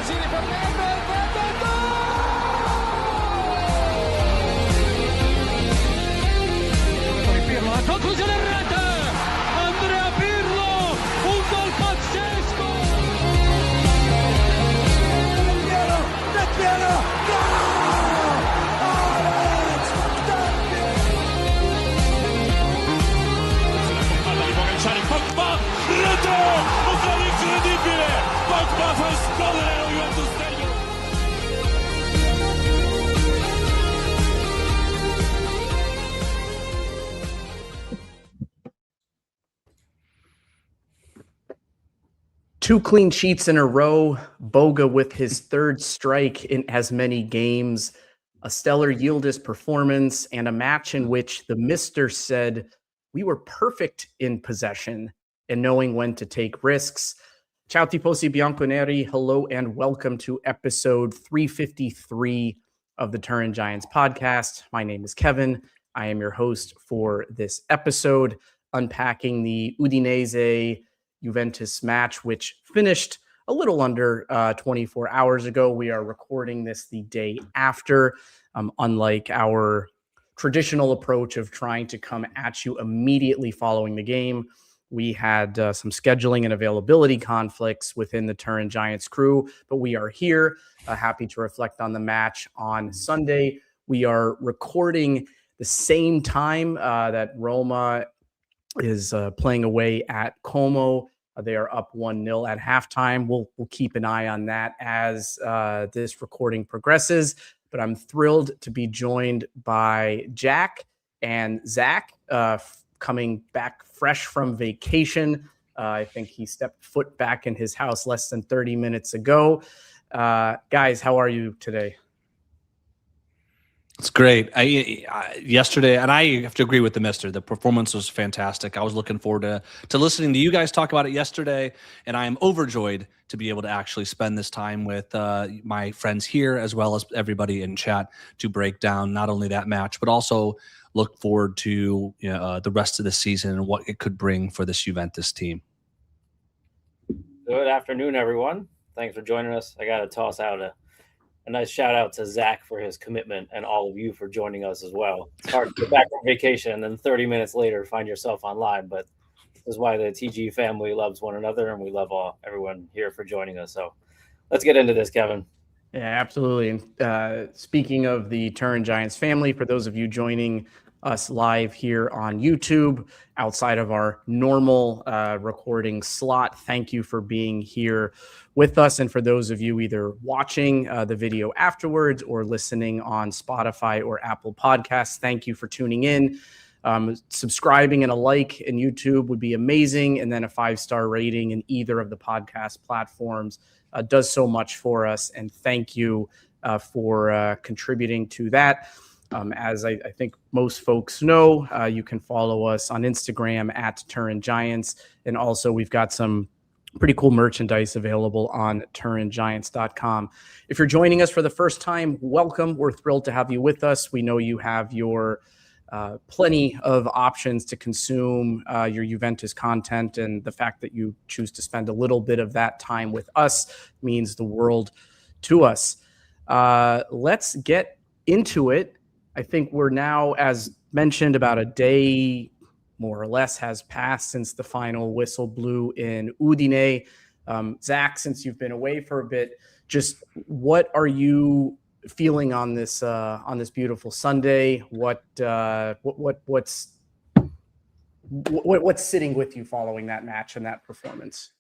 Mancini per Nedved, Pirlo, la conclusione in rete, Andrea Pirlo, un gol pazzesco! Del Piero, gol! Alex Del Piero! Palla di Pogacar, Pogba, rete! Un gol incredibile! Pogba fa esplodere lo Juventus Stadium! Two clean sheets in a row, Boga with his third strike in as many games, a stellar Yildiz performance, and a match in which the Mister said, we were perfect in possession and knowing when to take risks. Ciao tifosi bianconeri, hello and welcome to episode 353 of the Turin Giants podcast. My name is Kevin. I am your host for this episode, unpacking the Udinese-Juventus match, which finished a little under 24 hours ago. We are recording this the day after, unlike our traditional approach of trying to come at you immediately following the game. We had some scheduling and availability conflicts within the Turin Giants crew, but we are here, happy to reflect on the match on Sunday. We are recording the same time that Roma is playing away at Como. They are up 1-0 at halftime. We'll keep an eye on that as this recording progresses. But I'm thrilled to be joined by Jack and Zach, coming back fresh from vacation. I think he stepped foot back in his house less than 30 minutes ago. Guys, how are you today? It's great. Yesterday, and I have to agree with the Mister. The performance was fantastic. I was looking forward to listening to you guys talk about it yesterday, and I am overjoyed to be able to actually spend this time with my friends here as well as everybody in chat to break down not only that match, but also look forward to the rest of the season and what it could bring for this Juventus team. Good afternoon, everyone. Thanks for joining us. I got to toss out a nice shout out to Zach for his commitment and all of you for joining us as well. It's hard to get back from vacation and then 30 minutes later find yourself online, but this is why the TG family loves one another, and we love everyone here for joining us. So let's get into this, Kevin. Yeah, absolutely. And speaking of the Turin Giants family, for those of you joining us live here on YouTube outside of our normal recording slot, thank you for being here with us. And for those of you either watching the video afterwards or listening on Spotify or Apple Podcasts, thank you for tuning in. Subscribing and a like in YouTube would be amazing. And then a 5-star rating in either of the podcast platforms does so much for us. And thank you for contributing to that. As I think most folks know, you can follow us on Instagram at Turin Giants. And also we've got some pretty cool merchandise available on turingiants.com. If you're joining us for the first time, welcome. We're thrilled to have you with us. We know you have your plenty of options to consume your Juventus content, and the fact that you choose to spend a little bit of that time with us means the world to us. Let's get into it. I think we're now, as mentioned, about a day more or less has passed since the final whistle blew in Udine. Zach, since you've been away for a bit, just what are you feeling on this beautiful Sunday? What's sitting with you following that match and that performance?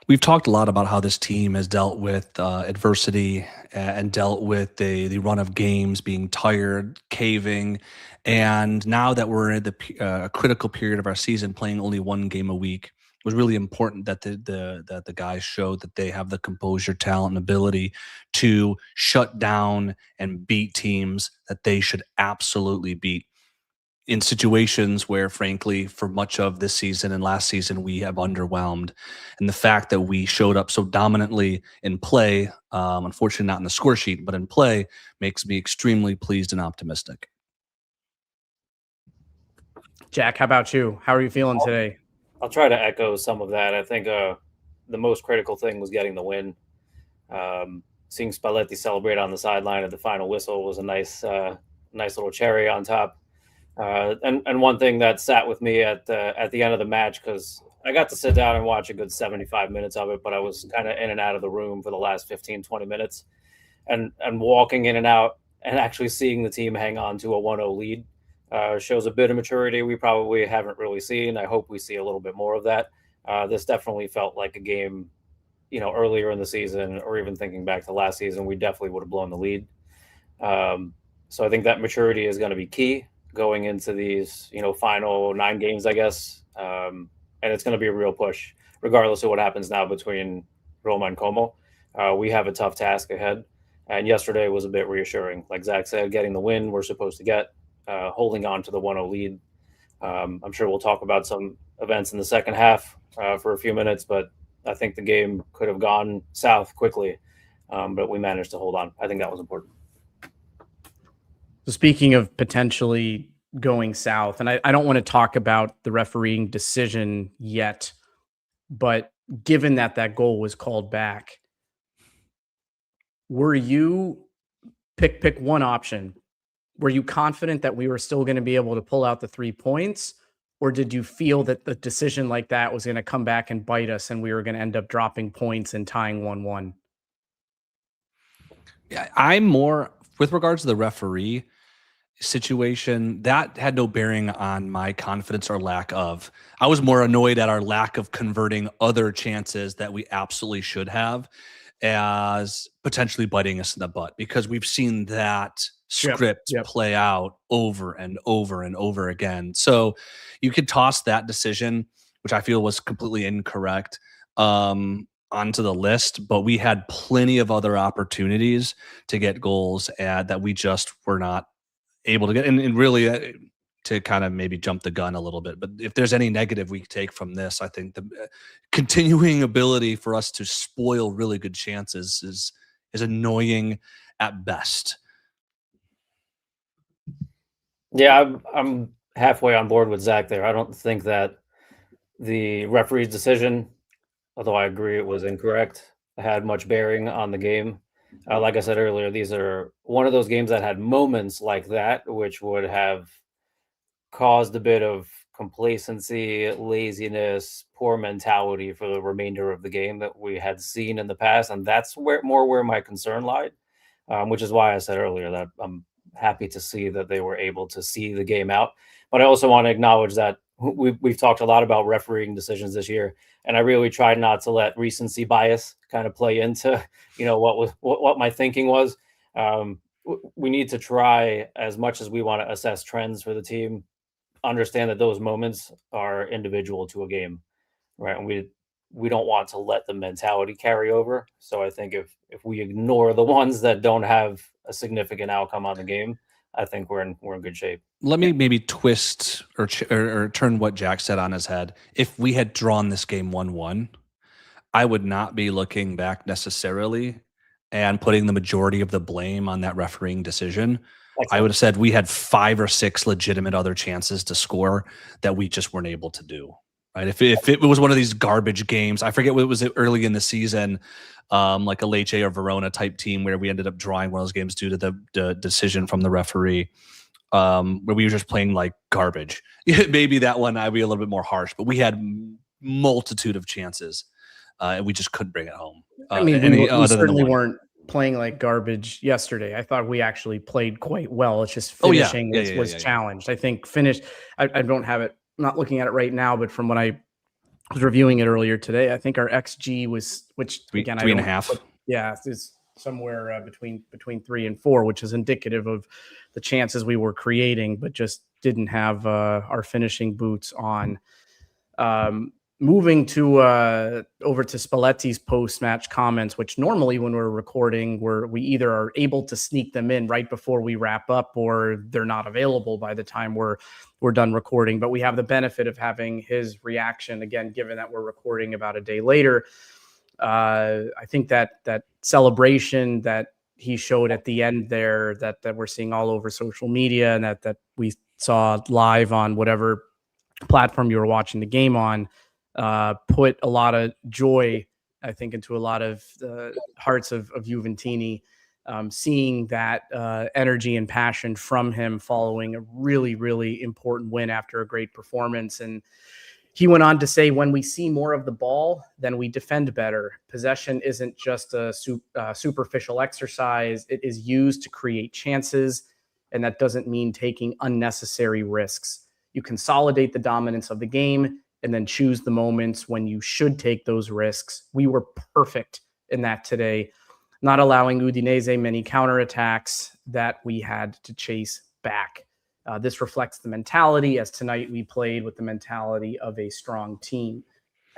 We've talked a lot about how this team has dealt with adversity and dealt with the run of games, being tired, caving. And now that we're in the critical period of our season, playing only one game a week, it was really important that the guys showed that they have the composure, talent, and ability to shut down and beat teams that they should absolutely beat. In situations where, frankly, for much of this season and last season, we have underwhelmed. And the fact that we showed up so dominantly in play, unfortunately not in the score sheet, but in play, makes me extremely pleased and optimistic. Jack, how about you? How are you feeling today? I'll try to echo some of that. I think the most critical thing was getting the win. Seeing Spalletti celebrate on the sideline at the final whistle was a nice little cherry on top. And one thing that sat with me at the end of the match, because I got to sit down and watch a good 75 minutes of it, but I was kind of in and out of the room for the last 15, 20 minutes, and walking in and out and actually seeing the team hang on to a 1-0 lead shows a bit of maturity we probably haven't really seen. I hope we see a little bit more of that. This definitely felt like a game, earlier in the season, or even thinking back to last season, we definitely would have blown the lead. So I think that maturity is going to be key going into these, final 9 games, I guess. And it's going to be a real push, regardless of what happens now between Roma and Como. We have a tough task ahead. And yesterday was a bit reassuring. Like Zach said, getting the win we're supposed to get, holding on to the 1-0 lead. I'm sure we'll talk about some events in the second half for a few minutes, but I think the game could have gone south quickly, but we managed to hold on. I think that was important. So speaking of potentially going south, and I don't want to talk about the refereeing decision yet, but given that goal was called back, were you pick one option? Were you confident that we were still going to be able to pull out the 3 points? Or did you feel that the decision like that was going to come back and bite us and we were going to end up dropping points and tying 1-1? Yeah, I'm more with regards to the referee situation. That had no bearing on my confidence or lack of. I was more annoyed at our lack of converting other chances that we absolutely should have as potentially biting us in the butt, because we've seen that script play out over and over and over again. So you could toss that decision, which I feel was completely incorrect, onto the list, but we had plenty of other opportunities to get goals that we just were not able to get. And really, to kind of maybe jump the gun a little bit, but if there's any negative we take from this, I think the continuing ability for us to spoil really good chances is annoying at best. Yeah, I'm halfway on board with Zach there. I don't think that the referee's decision, although I agree it was incorrect, had much bearing on the game. Like I said earlier, these are one of those games that had moments like that, which would have caused a bit of complacency, laziness, poor mentality for the remainder of the game that we had seen in the past. And that's where my concern lied, which is why I said earlier that I'm happy to see that they were able to see the game out. But I also want to acknowledge that we've talked a lot about refereeing decisions this year, and I really tried not to let recency bias kind of play into, what my thinking was. We need to try, as much as we want to assess trends for the team, understand that those moments are individual to a game, right? And we don't want to let the mentality carry over. So I think if we ignore the ones that don't have a significant outcome on the game, I think we're in good shape. Let me maybe twist or turn what Jack said on his head. If we had drawn this game 1-1, I would not be looking back necessarily and putting the majority of the blame on that refereeing decision. I would have said we had 5 or 6 legitimate other chances to score that we just weren't able to do. Right? If it was one of these garbage games, I forget what was early in the season, like a Lecce or Verona type team where we ended up drawing one of those games due to the decision from the referee, where we were just playing like garbage. Maybe that one I'd be a little bit more harsh, but we had multitude of chances, and we just couldn't bring it home. I mean, we certainly weren't playing like garbage yesterday. I thought we actually played quite well. It's just finishing was challenged. I think I don't have it, not looking at it right now, but from when I was reviewing it earlier today, I think our XG was, which again, 3.5. Yeah, is somewhere between 3 and 4, which is indicative of the chances we were creating, but just didn't have our finishing boots on. Moving to over to Spalletti's post-match comments, which normally when we're recording, we either are able to sneak them in right before we wrap up, or they're not available by the time we're done recording. But we have the benefit of having his reaction again, given that we're recording about a day later. I think that celebration that he showed at the end there, that we're seeing all over social media, and that we saw live on whatever platform you were watching the game on, put a lot of joy I think, into a lot of the hearts of Juventini. Seeing that energy and passion from him following a really, really important win after a great performance. And he went on to say, when we see more of the ball, then we defend better. Possession isn't just a superficial exercise. It is used to create chances, and that doesn't mean taking unnecessary risks. You consolidate the dominance of the game and then choose the moments when you should take those risks. We were perfect in that today, not allowing Udinese many counterattacks that we had to chase back. This reflects the mentality, as tonight we played with the mentality of a strong team.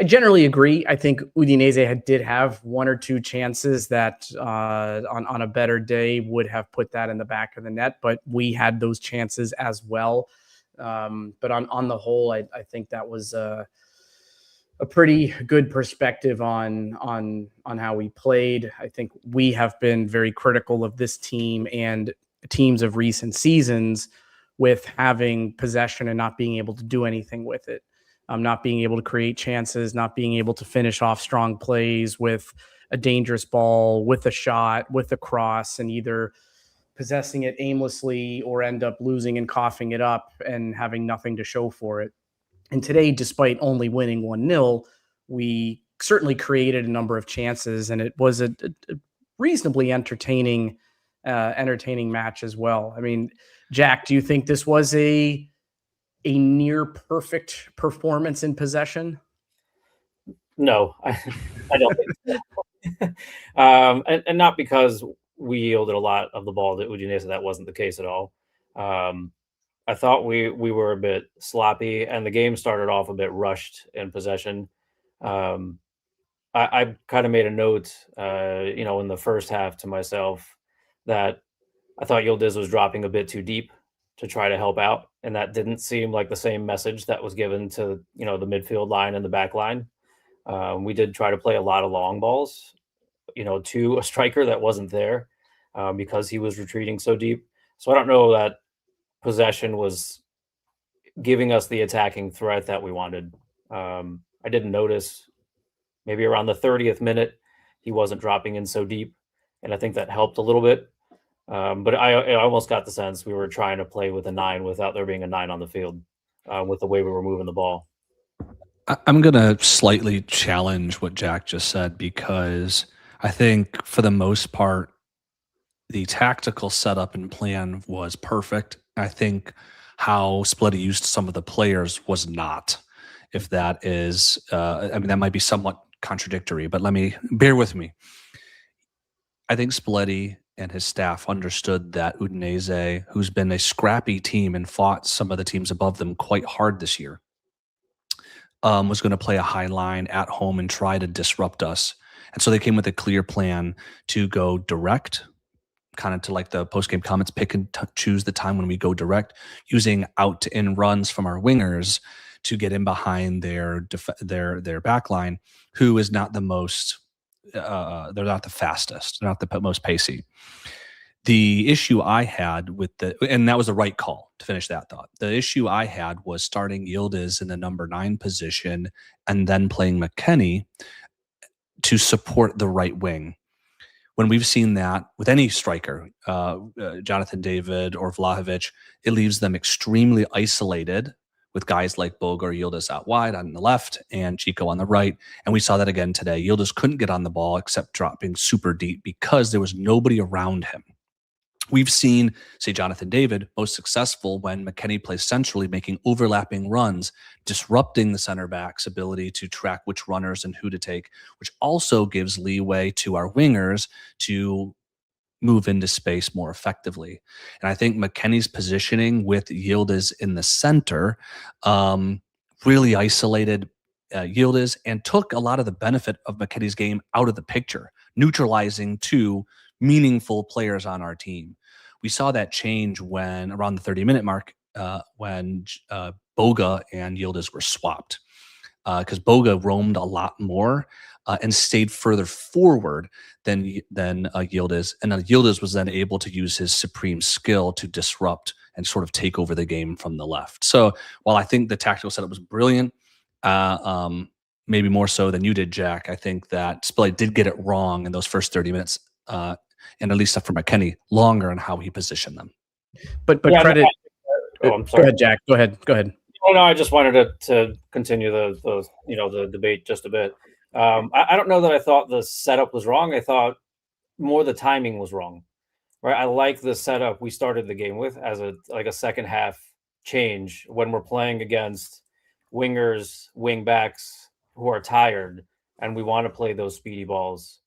I generally agree. I think Udinese did have one or two chances that on a better day would have put that in the back of the net, but we had those chances as well. But on the whole, I think that was a pretty good perspective on how we played. I think we have been very critical of this team and teams of recent seasons with having possession and not being able to do anything with it, not being able to create chances, not being able to finish off strong plays with a dangerous ball, with a shot, with a cross, and either possessing it aimlessly or end up losing and coughing it up and having nothing to show for it. And today, despite only winning 1-0, we certainly created a number of chances, and it was a reasonably entertaining match as well. I mean, Jack, do you think this was a near perfect performance in possession? No, I don't think so. And not because we yielded a lot of the ball to Udinese. That wasn't the case at all. I thought we were a bit sloppy, and the game started off a bit rushed in possession. I kind of made a note, in the first half to myself that I thought Yildiz was dropping a bit too deep to try to help out, and that didn't seem like the same message that was given to the midfield line and the back line. We did try to play a lot of long balls, to a striker that wasn't there because he was retreating so deep. So I don't know that possession was giving us the attacking threat that we wanted. I didn't notice maybe around the 30th minute he wasn't dropping in so deep, and I think that helped a little bit. But I almost got the sense we were trying to play with a 9 without there being a 9 on the field with the way we were moving the ball. I'm going to slightly challenge what Jack just said, because I think for the most part, the tactical setup and plan was perfect. I think how Spalletti used some of the players was not. If that is, that might be somewhat contradictory, but bear with me. I think Spalletti and his staff understood that Udinese, who's been a scrappy team and fought some of the teams above them quite hard this year, was going to play a high line at home and try to disrupt us. And so they came with a clear plan to go direct, kind of to like the post-game comments, pick and choose the time when we go direct, using out-to-in runs from our wingers to get in behind their back line, who is not the most, they're not the fastest, they're not the most pacey. The issue I had with and that was the right call to finish that thought. The issue I had was starting Yildiz in the number 9 position and then playing McKennie to support the right wing. When we've seen that with any striker, Jonathan David or Vlahovic, it leaves them extremely isolated with guys like Boga or Yildiz out wide on the left and Chico on the right. And we saw that again today. Yildiz couldn't get on the ball except dropping super deep because there was nobody around him. We've seen, say, Jonathan David most successful when McKennie plays centrally, making overlapping runs, disrupting the center back's ability to track which runners and who to take, which also gives leeway to our wingers to move into space more effectively. And I think McKennie's positioning with Yildiz in the center really isolated Yildiz and took a lot of the benefit of McKennie's game out of the picture, neutralizing two meaningful players on our team. We saw that change when around the 30-minute mark when Boga and Yildiz were swapped, because Boga roamed a lot more and stayed further forward than Yildiz, and Yildiz was then able to use his supreme skill to disrupt and sort of take over the game from the left. So while I think the tactical setup was brilliant, maybe more so than you did, Jack. I think that Spillight did get it wrong in those first 30 minutes, and at least for McKennie, longer on how he positioned them. But Yeah, credit. I'm Go sorry. ahead, Jack. Go ahead. Oh, no, I just wanted to continue the debate just a bit. I don't know that I thought the setup was wrong. I thought more the timing was wrong. Right. I like the setup we started the game with as a second half change when we're playing against wingers, wing backs who are tired, and we want to play those speedy balls.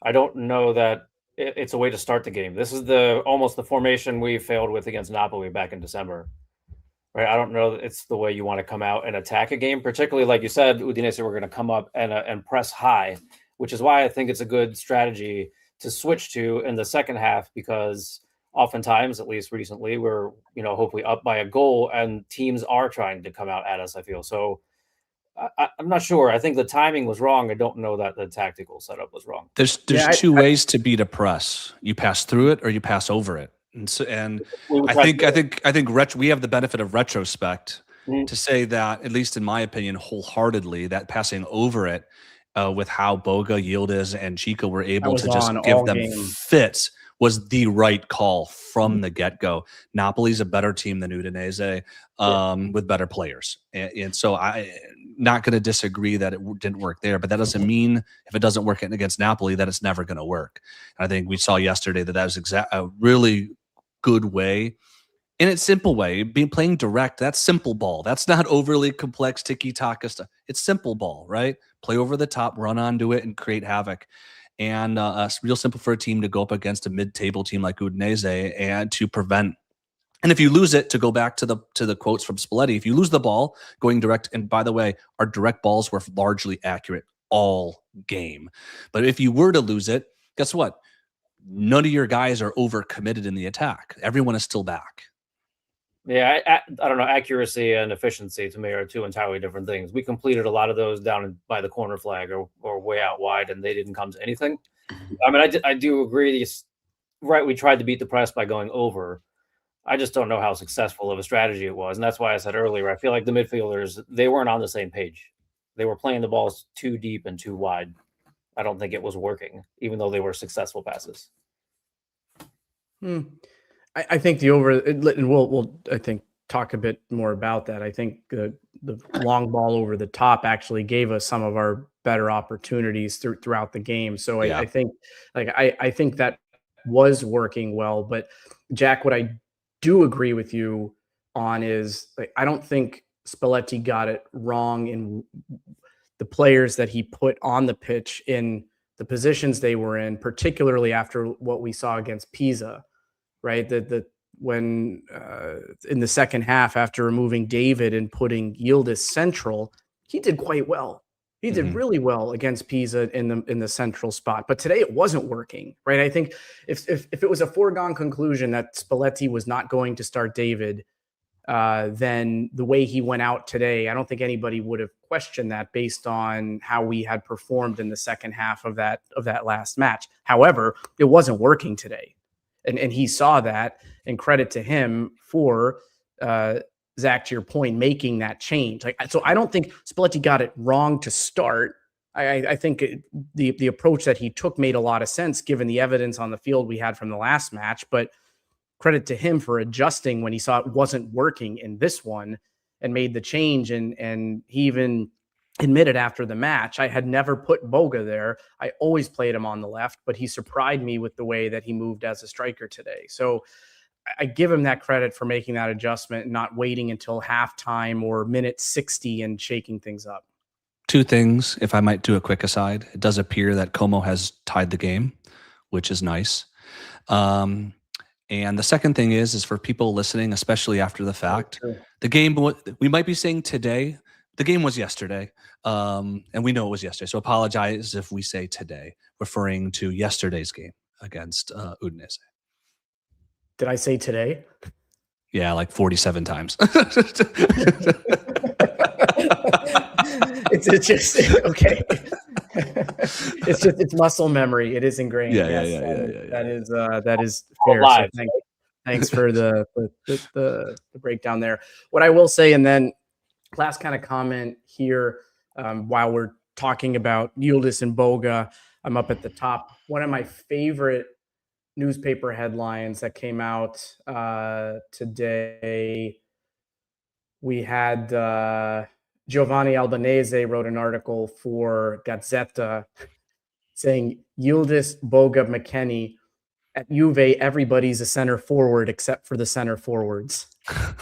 I don't know that it's a way to start the game. This is almost the formation we failed with against Napoli back in December. Right. I don't know that it's the way you want to come out and attack a game, particularly like you said, Udinese were going to come up and press high, which is why I think it's a good strategy to switch to in the second half, because oftentimes, at least recently, we're hopefully up by a goal and teams are trying to come out at us, I feel. So I'm not sure. I think the timing was wrong. I don't know that the tactical setup was wrong. There's two ways to beat a press. You pass through it or you pass over it. And I think we have the benefit of retrospect to say that, at least in my opinion, wholeheartedly, that passing over it with how Boga, Yildiz, and Chico were able to just give them fits was the right call from the get-go. Napoli's a better team than Udinese with better players. And so I'm not going to disagree that it didn't work there, but that doesn't mean if it doesn't work against Napoli that it's never going to work. And I think we saw yesterday that was a really good way, in its simple way, playing direct. That's simple ball. That's not overly complex tiki-taka stuff. It's simple ball, right? Play over the top, run onto it, and create havoc. And it's real simple for a team to go up against a mid-table team like Udinese and to prevent. And if you lose it, to go back to the quotes from Spalletti, if you lose the ball going direct, and by the way, our direct balls were largely accurate all game. But if you were to lose it, guess what? None of your guys are overcommitted in the attack. Everyone is still back. Yeah, I don't know. Accuracy and efficiency to me are two entirely different things. We completed a lot of those down by the corner flag or way out wide, and they didn't come to anything. I mean, I do agree. Right, we tried to beat the press by going over. I just don't know how successful of a strategy it was, and that's why I said earlier, I feel like the midfielders, they weren't on the same page. They were playing the balls too deep and too wide. I don't think it was working, even though they were successful passes. I think and we'll I think talk a bit more about that. I think the long ball over the top actually gave us some of our better opportunities throughout the game. So I think I think that was working well. But Jack, what I do agree with you on is I don't think Spalletti got it wrong in the players that he put on the pitch in the positions they were in, particularly after what we saw against Pisa. Right, when in the second half, after removing David and putting Yildiz central, he did quite well. He did really well against Pisa in the central spot. But today it wasn't working. Right, I think if it was a foregone conclusion that Spalletti was not going to start David, then the way he went out today, I don't think anybody would have questioned that based on how we had performed in the second half of that last match. However, it wasn't working today. And he saw that, and credit to him for, Zach, to your point, making that change. So I don't think Spalletti got it wrong to start. I think the approach that he took made a lot of sense given the evidence on the field we had from the last match. But credit to him for adjusting when he saw it wasn't working in this one and made the change. And he even admitted after the match, I had never put Boga there. I always played him on the left, but he surprised me with the way that he moved as a striker today. So I give him that credit for making that adjustment and not waiting until halftime or minute 60 and shaking things up. Two things, if I might do a quick aside. It does appear that Como has tied the game, which is nice. And the second thing is for people listening, especially after the fact, the game, we might be saying today, the game was yesterday, and we know it was yesterday. So apologize if we say today, referring to yesterday's game against Udinese. Did I say today? Yeah, like 47 times. It's just okay. It's muscle memory. It is ingrained. Yeah. That is fair. So thanks for the breakdown there. What I will say, and then last kind of comment here, while we're talking about Yildiz and Boga. I'm up at the top. One of my favorite newspaper headlines that came out today, we had Giovanni Albanese wrote an article for Gazzetta saying Yildiz, Boga, McKennie. At Juve, everybody's a center forward except for the center forwards.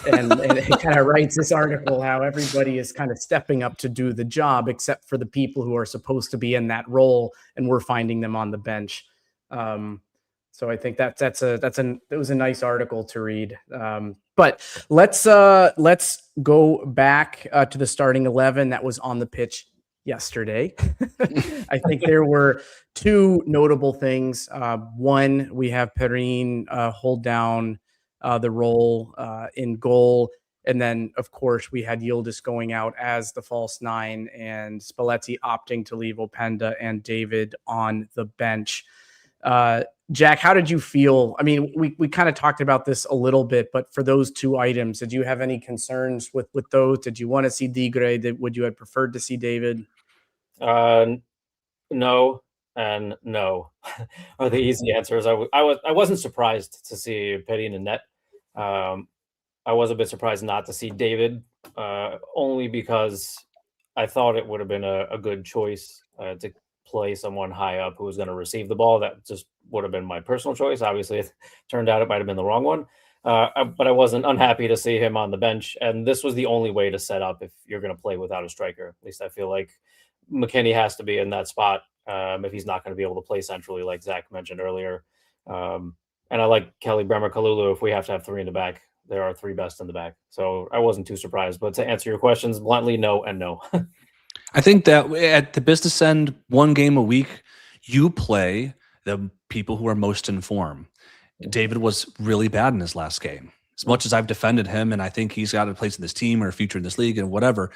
And it kind of writes this article how everybody is kind of stepping up to do the job except for the people who are supposed to be in that role, and we're finding them on the bench. So I think it was a nice article to read. But let's go back to the starting 11 that was on the pitch yesterday. I think there were two notable things. One, we have Perin hold down the role in goal. And then, of course, we had Yildiz going out as the false nine and Spalletti opting to leave Openda and David on the bench. Jack, how did you feel? I mean, we kind of talked about this a little bit, but for those two items, did you have any concerns with those? Did you want to see Digre? Would you have preferred to see David? No and no are the easy answers. I wasn't surprised to see Perin in net. I was a bit surprised not to see David, only because I thought it would have been a good choice to play someone high up who was going to receive the ball. That just would have been my personal choice. Obviously, it turned out it might have been the wrong one. But I wasn't unhappy to see him on the bench. And this was the only way to set up if you're going to play without a striker. At least I feel like McKennie has to be in that spot if he's not going to be able to play centrally, like Zach mentioned earlier. And I like Kelly, Bremer, Kalulu. If we have to have three in the back, there are three best in the back. So I wasn't too surprised. But to answer your questions bluntly, no and no. I think that at the business end, one game a week, you play the people who are most in form. David was really bad in his last game. As much as I've defended him, and I think he's got a place in this team or a future in this league and whatever,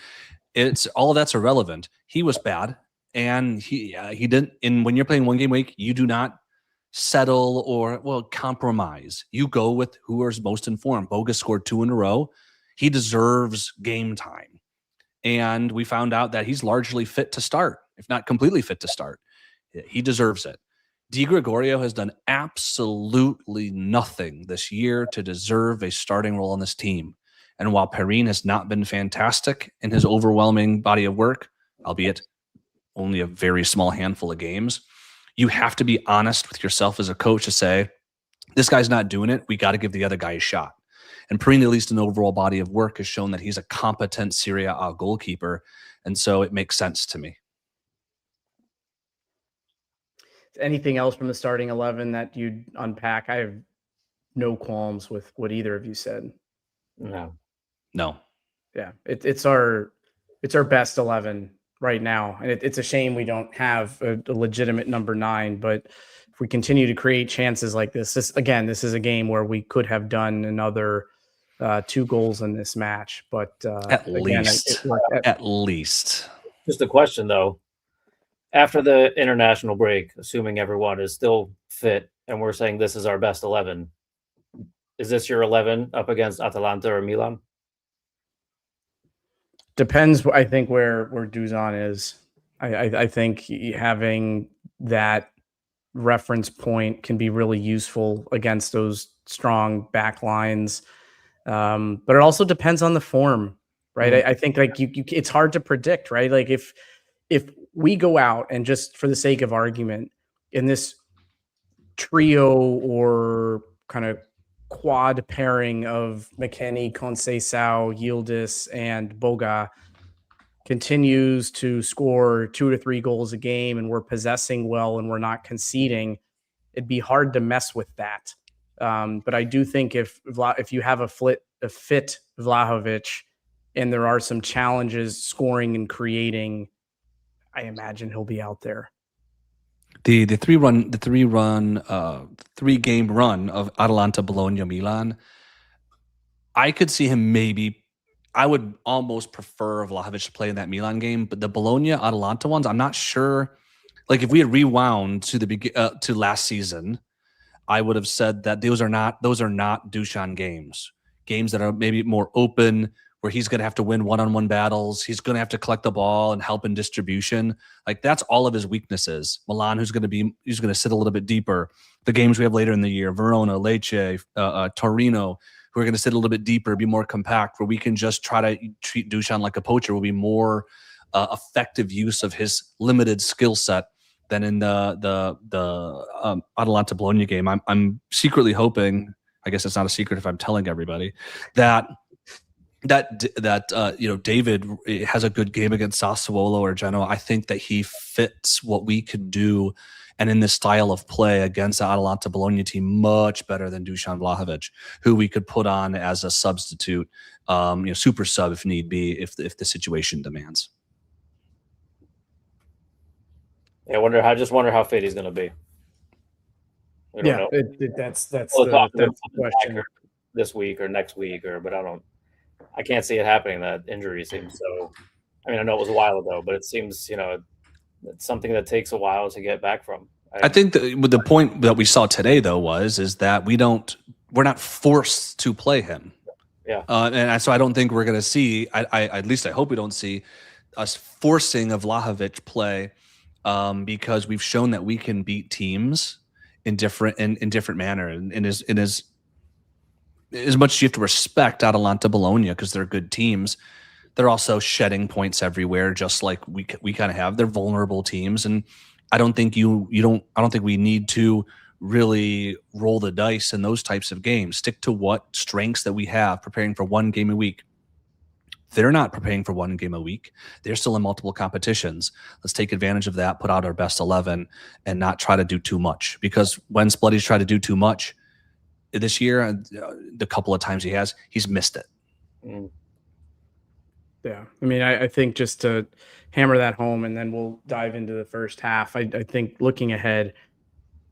it's all of that's irrelevant. He was bad, and he didn't. And when you're playing one game a week, you do not settle or compromise. You go with who is most informed. Boga scored 2 in a row. He deserves game time. And we found out that he's largely fit to start, if not completely fit to start. He deserves it. Di Gregorio has done absolutely nothing this year to deserve a starting role on this team. And while Perin has not been fantastic in his overwhelming body of work, albeit only a very small handful of games, you have to be honest with yourself as a coach to say, this guy's not doing it. We got to give the other guy a shot. And Perin, at least in overall body of work, has shown that he's a competent Serie A goalkeeper. And so it makes sense to me. Anything else from the starting 11 that you'd unpack? I have no qualms with what either of you said. No. Yeah, it's our best 11 right now. And it's a shame we don't have a legitimate number 9, but if we continue to create chances like this is a game where we could have done another 2 goals in this match, but at least. Just a question though. After the international break, assuming everyone is still fit and we're saying this is our best 11, is this your 11 up against Atalanta or Milan? Depends, I think, where Dusan is. I think having that reference point can be really useful against those strong back lines. But it also depends on the form, right? Mm-hmm. I think like you it's hard to predict, right? Like if we go out and just for the sake of argument in this trio or kind of quad pairing of McKennie, Conceição, Yildiz, and Boga continues to score 2 to 3 goals a game and we're possessing well and we're not conceding, it'd be hard to mess with that. But I do think if you have a fit Vlahovic and there are some challenges scoring and creating, I imagine he'll be out there. The 3-game run of Atalanta, Bologna, Milan, I could see him maybe. I would almost prefer Vlahovic to play in that Milan game, but the Bologna Atalanta ones, I'm not sure. Like if we had rewound to last season, I would have said that those are not Dusan games that are maybe more open where he's going to have to win one-on-one battles. He's going to have to collect the ball and help in distribution. Like, that's all of his weaknesses. Milan, he's going to sit a little bit deeper. The games we have later in the year, Verona, Lecce, Torino, who are going to sit a little bit deeper, be more compact, where we can just try to treat Dusan like a poacher, will be more effective use of his limited skill set than in the Atalanta Bologna game. I'm secretly hoping, I guess it's not a secret if I'm telling everybody, that David has a good game against Sassuolo or Genoa. I think that he fits what we could do, and in this style of play against the Atalanta Bologna team, much better than Dusan Vlahovic, who we could put on as a substitute, super sub if need be, if the situation demands. Yeah, I just wonder how fit he's going to be. We don't know. That's the question this week or next week, but I can't see it happening. That injury seems so. I mean, I know it was a while ago, but it seems it's something that takes a while to get back from. I think the point that we saw today, though, is that we're not forced to play him. Yeah, and so I don't think we're going to see. At least I hope we don't see us forcing a Vlahovic play, because we've shown that we can beat teams in different manner, and as much as you have to respect Atalanta Bologna because they're good teams, they're also shedding points everywhere, just like we kind of have. They're vulnerable teams, and I don't think I don't think we need to really roll the dice in those types of games. Stick to what strengths that we have, preparing for one game a week. They're not preparing for one game a week. They're still in multiple competitions. Let's take advantage of that, put out our best 11, and not try to do too much. Because when Spuddy's tried to do too much this year, the couple of times he's missed it. Mm. Yeah. I mean, I think just to hammer that home, and then we'll dive into the first half. I think looking ahead,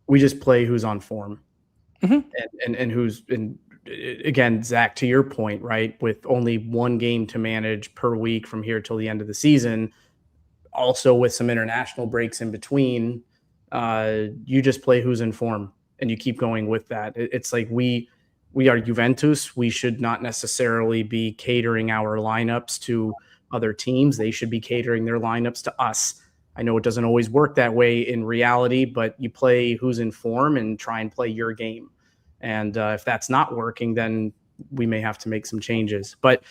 we just play who's on form, and who's in. Again, Zach, to your point, right, with only one game to manage per week from here till the end of the season, also with some international breaks in between, you just play who's in form and you keep going with that. It's like we are Juventus. We should not necessarily be catering our lineups to other teams. They should be catering their lineups to us. I know it doesn't always work that way in reality, but you play who's in form and try and play your game. And if that's not working, then we may have to make some changes. But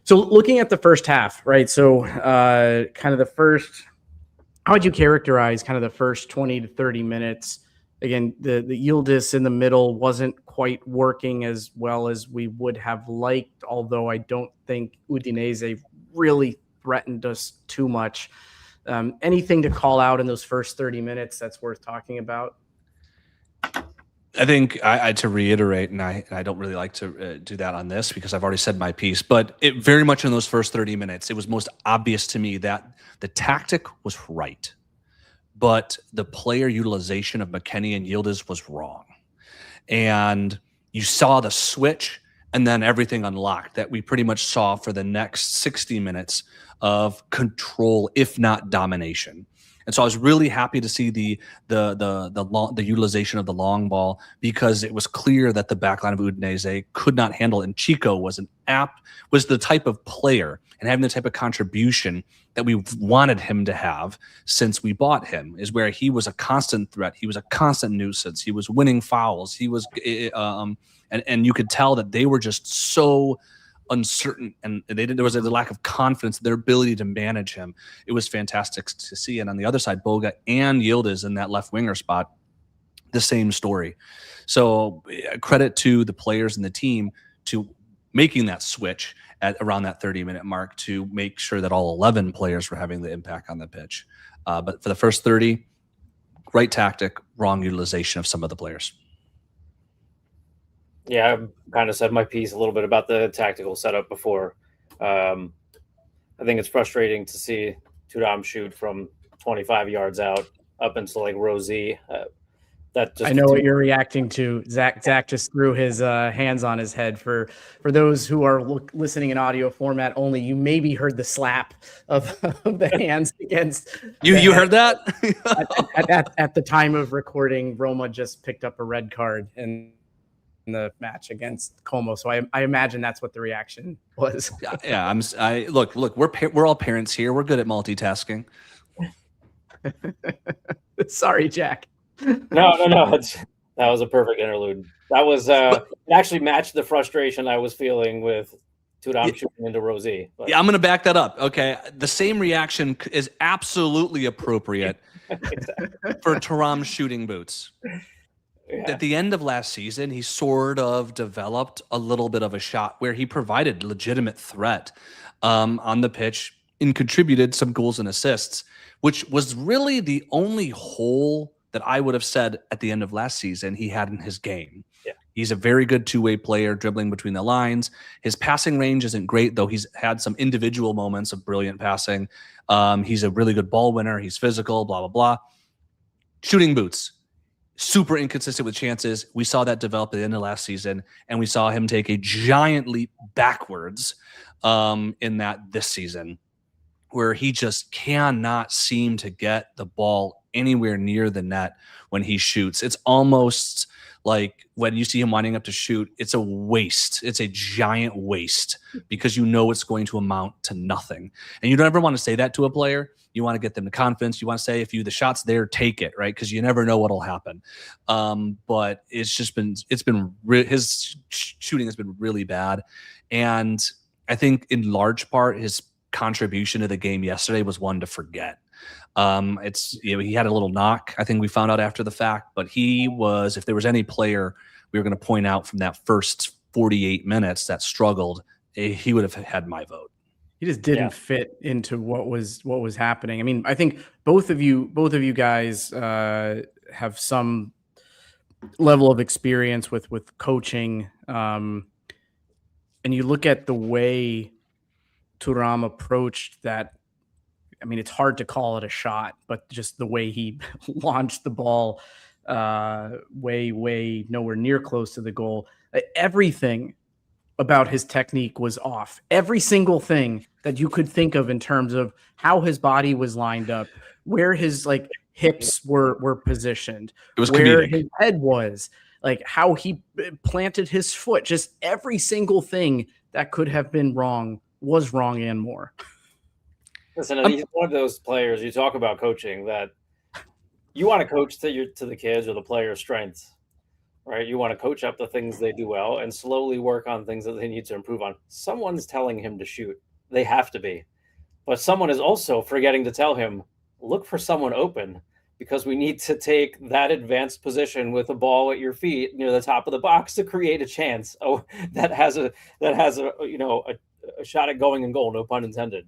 so looking at the first half, right? So kind of how would you characterize kind of the first 20 to 30 minutes? Again, the Yildiz in the middle wasn't quite working as well as we would have liked, although I don't think Udinese really threatened us too much. Anything to call out in those first 30 minutes that's worth talking about? I think I to reiterate, and I don't really like to do that on this because I've already said my piece, but it very much in those first 30 minutes, it was most obvious to me that the tactic was right, but the player utilization of McKennie and Yildiz was wrong. And you saw the switch and then everything unlocked that we pretty much saw for the next 60 minutes of control, if not domination. And so I was really happy to see the utilization of the long ball, because it was clear that the backline of Udinese could not handle it. And Chico was the type of player and having the type of contribution that we wanted him to have since we bought him, is where he was a constant threat. He was a constant nuisance. He was winning fouls. He was, and you could tell that they were just so uncertain, and there was a lack of confidence in their ability to manage him. It was fantastic to see. And on the other side, Boga and Yildiz in that left winger spot, the same story. So credit to the players and the team to making that switch at around that 30-minute mark to make sure that all 11 players were having the impact on the pitch. But for the first 30, right tactic, wrong utilization of some of the players. Yeah, I've kind of said my piece a little bit about the tactical setup before. I think it's frustrating to see Tudam shoot from 25 yards out up into like Rosie. I know what you're reacting to. Zach just threw his hands on his head. For those who are listening in audio format only, you maybe heard the slap of the hands against. You heard that? at the time of recording, Roma just picked up a red card, and in the match against Como. So I imagine that's what the reaction was. Yeah. Look, we're all parents here. We're good at multitasking. Sorry, Jack. No. That was a perfect interlude. That was it actually matched the frustration I was feeling with Turam shooting into Rosie. Yeah, I'm going to back that up. Okay. The same reaction is absolutely appropriate for Turam's shooting boots. Yeah. At the end of last season, he sort of developed a little bit of a shot where he provided legitimate threat on the pitch and contributed some goals and assists, which was really the only hole that I would have said at the end of last season he had in his game. Yeah. He's a very good two-way player, dribbling between the lines. His passing range isn't great, though he's had some individual moments of brilliant passing. He's a really good ball winner. He's physical, blah, blah, blah. Shooting boots. Super inconsistent with chances. We saw that develop at the end of last season, and we saw him take a giant leap backwards in that this season, where he just cannot seem to get the ball anywhere near the net when he shoots. It's almost like when you see him winding up to shoot, it's a waste. It's a giant waste because you know it's going to amount to nothing. And you don't ever want to say that to a player. You want to get them the confidence. You want to say, if the shot's there, take it, right? Because you never know what'll happen. But his shooting has been really bad. And I think in large part, his contribution to the game yesterday was one to forget. He had a little knock, I think we found out after the fact, but he was, if there was any player we were going to point out from that first 48 minutes that struggled, he would have had my vote. He just didn't fit into what was happening. I mean, I think both of you guys have some level of experience with coaching, and you look at the way Turam approached that. I mean, it's hard to call it a shot, but just the way he launched the ball way nowhere near close to the goal. Everything about his technique was off. Every single thing that you could think of in terms of how his body was lined up, where his hips were positioned, it was where comedic. His head was, how he planted his foot. Just every single thing that could have been wrong was wrong and more. Listen, he's one of those players you talk about coaching that you want to coach to the kids or the player's strengths, right? You want to coach up the things they do well and slowly work on things that they need to improve on. Someone's telling him to shoot. They have to be. But someone is also forgetting to tell him, look for someone open, because we need to take that advanced position with a ball at your feet near the top of the box to create a chance. Oh, that has a shot at going in goal, no pun intended.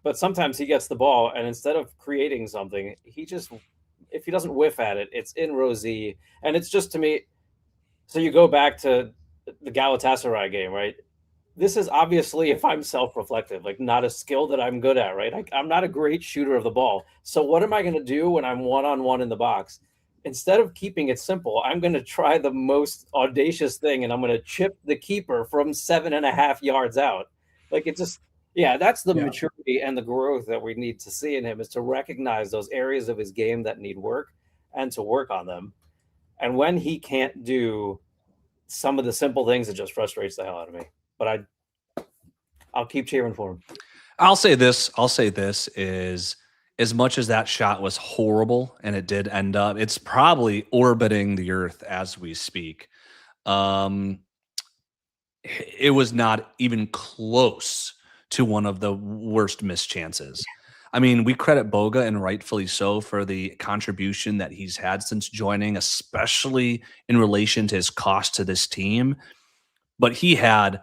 But sometimes he gets the ball, and instead of creating something, if he doesn't whiff at it, it's in Rosie. And it's just, to me, so you go back to the Galatasaray game, right? This is obviously, if I'm self-reflective, not a skill that I'm good at, right? I'm not a great shooter of the ball. So what am I going to do when I'm one-on-one in the box? Instead of keeping it simple, I'm going to try the most audacious thing, and I'm going to chip the keeper from 7.5 yards out. That's the maturity and the growth that we need to see in him, is to recognize those areas of his game that need work and to work on them. And when he can't do some of the simple things, it just frustrates the hell out of me. But I'll keep cheering for him. I'll say this is, as much as that shot was horrible and it did end up, it's probably orbiting the earth as we speak. It was not even close to one of the worst missed chances. I mean, we credit Boga, and rightfully so, for the contribution that he's had since joining, especially in relation to his cost to this team. But he had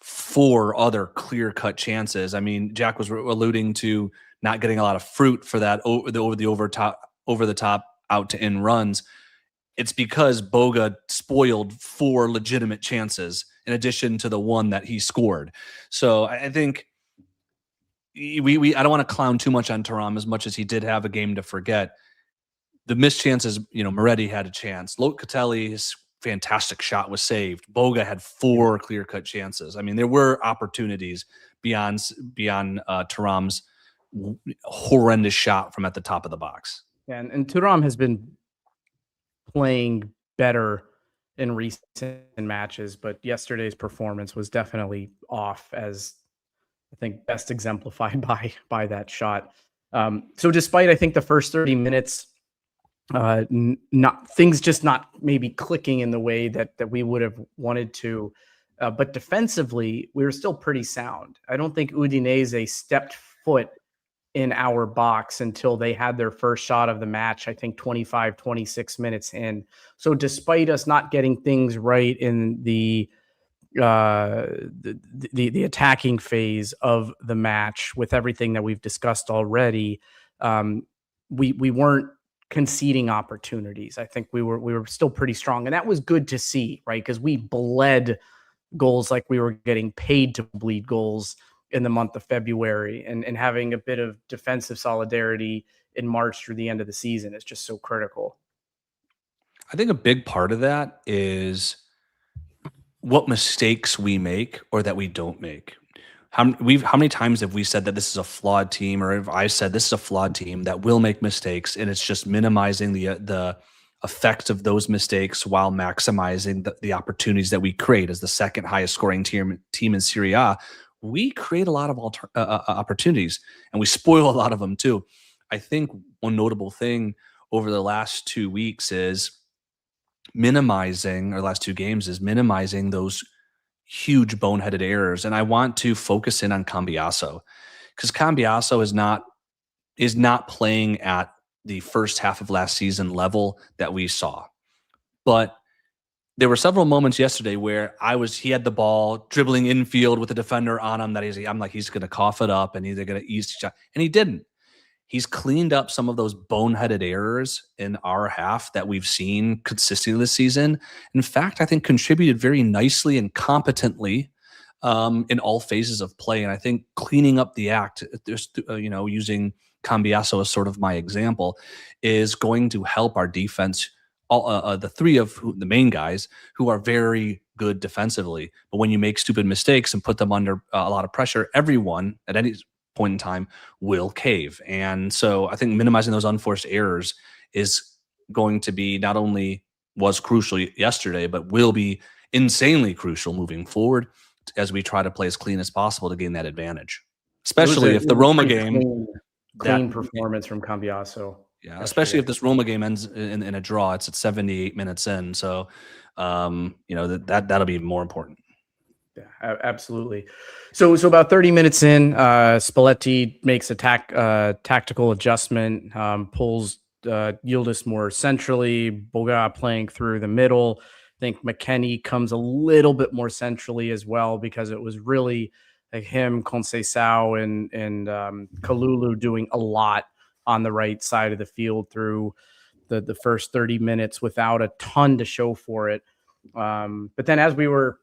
4 other clear-cut chances. I mean, Jack was alluding to not getting a lot of fruit for that over the top out to in runs. It's because Boga spoiled 4 legitimate chances in addition to the one that he scored. So I think I don't want to clown too much on Turam, as much as he did have a game to forget. The missed chances, Moretti had a chance. Locatelli's fantastic shot was saved. Boga had 4 clear-cut chances. I mean, there were opportunities beyond Thuram's horrendous shot from at the top of the box. And Turam has been playing better in recent matches, but yesterday's performance was definitely off, as I think best exemplified by that shot. So despite, I think, the first 30 minutes, not things just not maybe clicking in the way that we would have wanted to, but defensively we were still pretty sound. I don't think Udinese stepped foot in our box until they had their first shot of the match, I think 25, 26 minutes in. So despite us not getting things right in the attacking phase of the match, with everything that we've discussed already, we weren't conceding opportunities. I think we were still pretty strong, and that was good to see, right? Because we bled goals like we were getting paid to bleed goals in the month of February, and having a bit of defensive solidarity in March through the end of the season is just so critical. I think a big part of that is what mistakes we make or that we don't make. How many times have we said that this is a flawed team, or have I said this is a flawed team that will make mistakes, and it's just minimizing the effects of those mistakes while maximizing the opportunities that we create. As the second highest scoring team in Serie A, we create a lot of opportunities, and we spoil a lot of them too. I think one notable thing over the last 2 weeks is minimizing, or last 2 games is minimizing those huge boneheaded errors. And I want to focus in on Cambiaso, because Cambiaso is not playing at the first half of last season level that we saw. But there were several moments yesterday where he had the ball dribbling infield with the defender on him, I'm like, he's going to cough it up and either going to ease shot, and he didn't. He's cleaned up some of those boneheaded errors in our half that we've seen consistently this season. In fact, I think contributed very nicely and competently in all phases of play. And I think cleaning up the act, using Cambiaso as sort of my example, is going to help our defense. The three of the main guys who are very good defensively, but when you make stupid mistakes and put them under a lot of pressure, everyone at any point in time will cave. And so I think minimizing those unforced errors is going to be, not only was crucial yesterday, but will be insanely crucial moving forward as we try to play as clean as possible to gain that advantage. Especially if the Roma game, clean performance from Cambiaso. Yeah, especially if this Roma game ends in a draw. It's at 78 minutes in, so that'll be more important. Yeah, absolutely. So about 30 minutes in, Spalletti makes a tactical adjustment, pulls Yildiz more centrally, Boga playing through the middle. I think McKennie comes a little bit more centrally as well, because it was really like him, Conceição, and Kalulu doing a lot on the right side of the field through the first 30 minutes without a ton to show for it. But then, as we were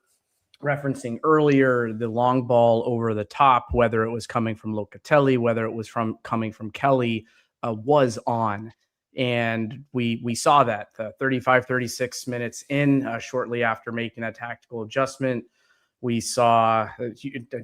referencing earlier, the long ball over the top, whether it was coming from Locatelli, whether it was coming from Kelly, was on. And we saw that 35, 36 minutes in, shortly after making that tactical adjustment. We saw,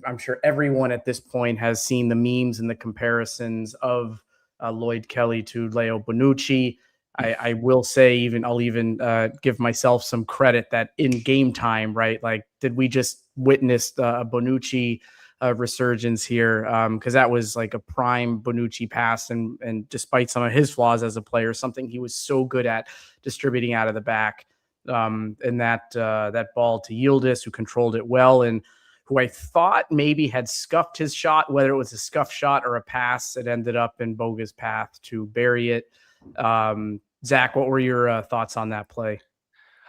I'm sure everyone at this point has seen the memes and the comparisons of Lloyd Kelly to Leo Bonucci. I will say, I'll even give myself some credit that in game time, right? Like, did we just witness a Bonucci resurgence here? Because that was like a prime Bonucci pass, and despite some of his flaws as a player, something he was so good at distributing out of the back. And that ball to Yildiz, who controlled it well, and who I thought maybe had scuffed his shot, whether it was a scuff shot or a pass. It ended up in Boga's path to bury it. Zach, what were your thoughts on that play?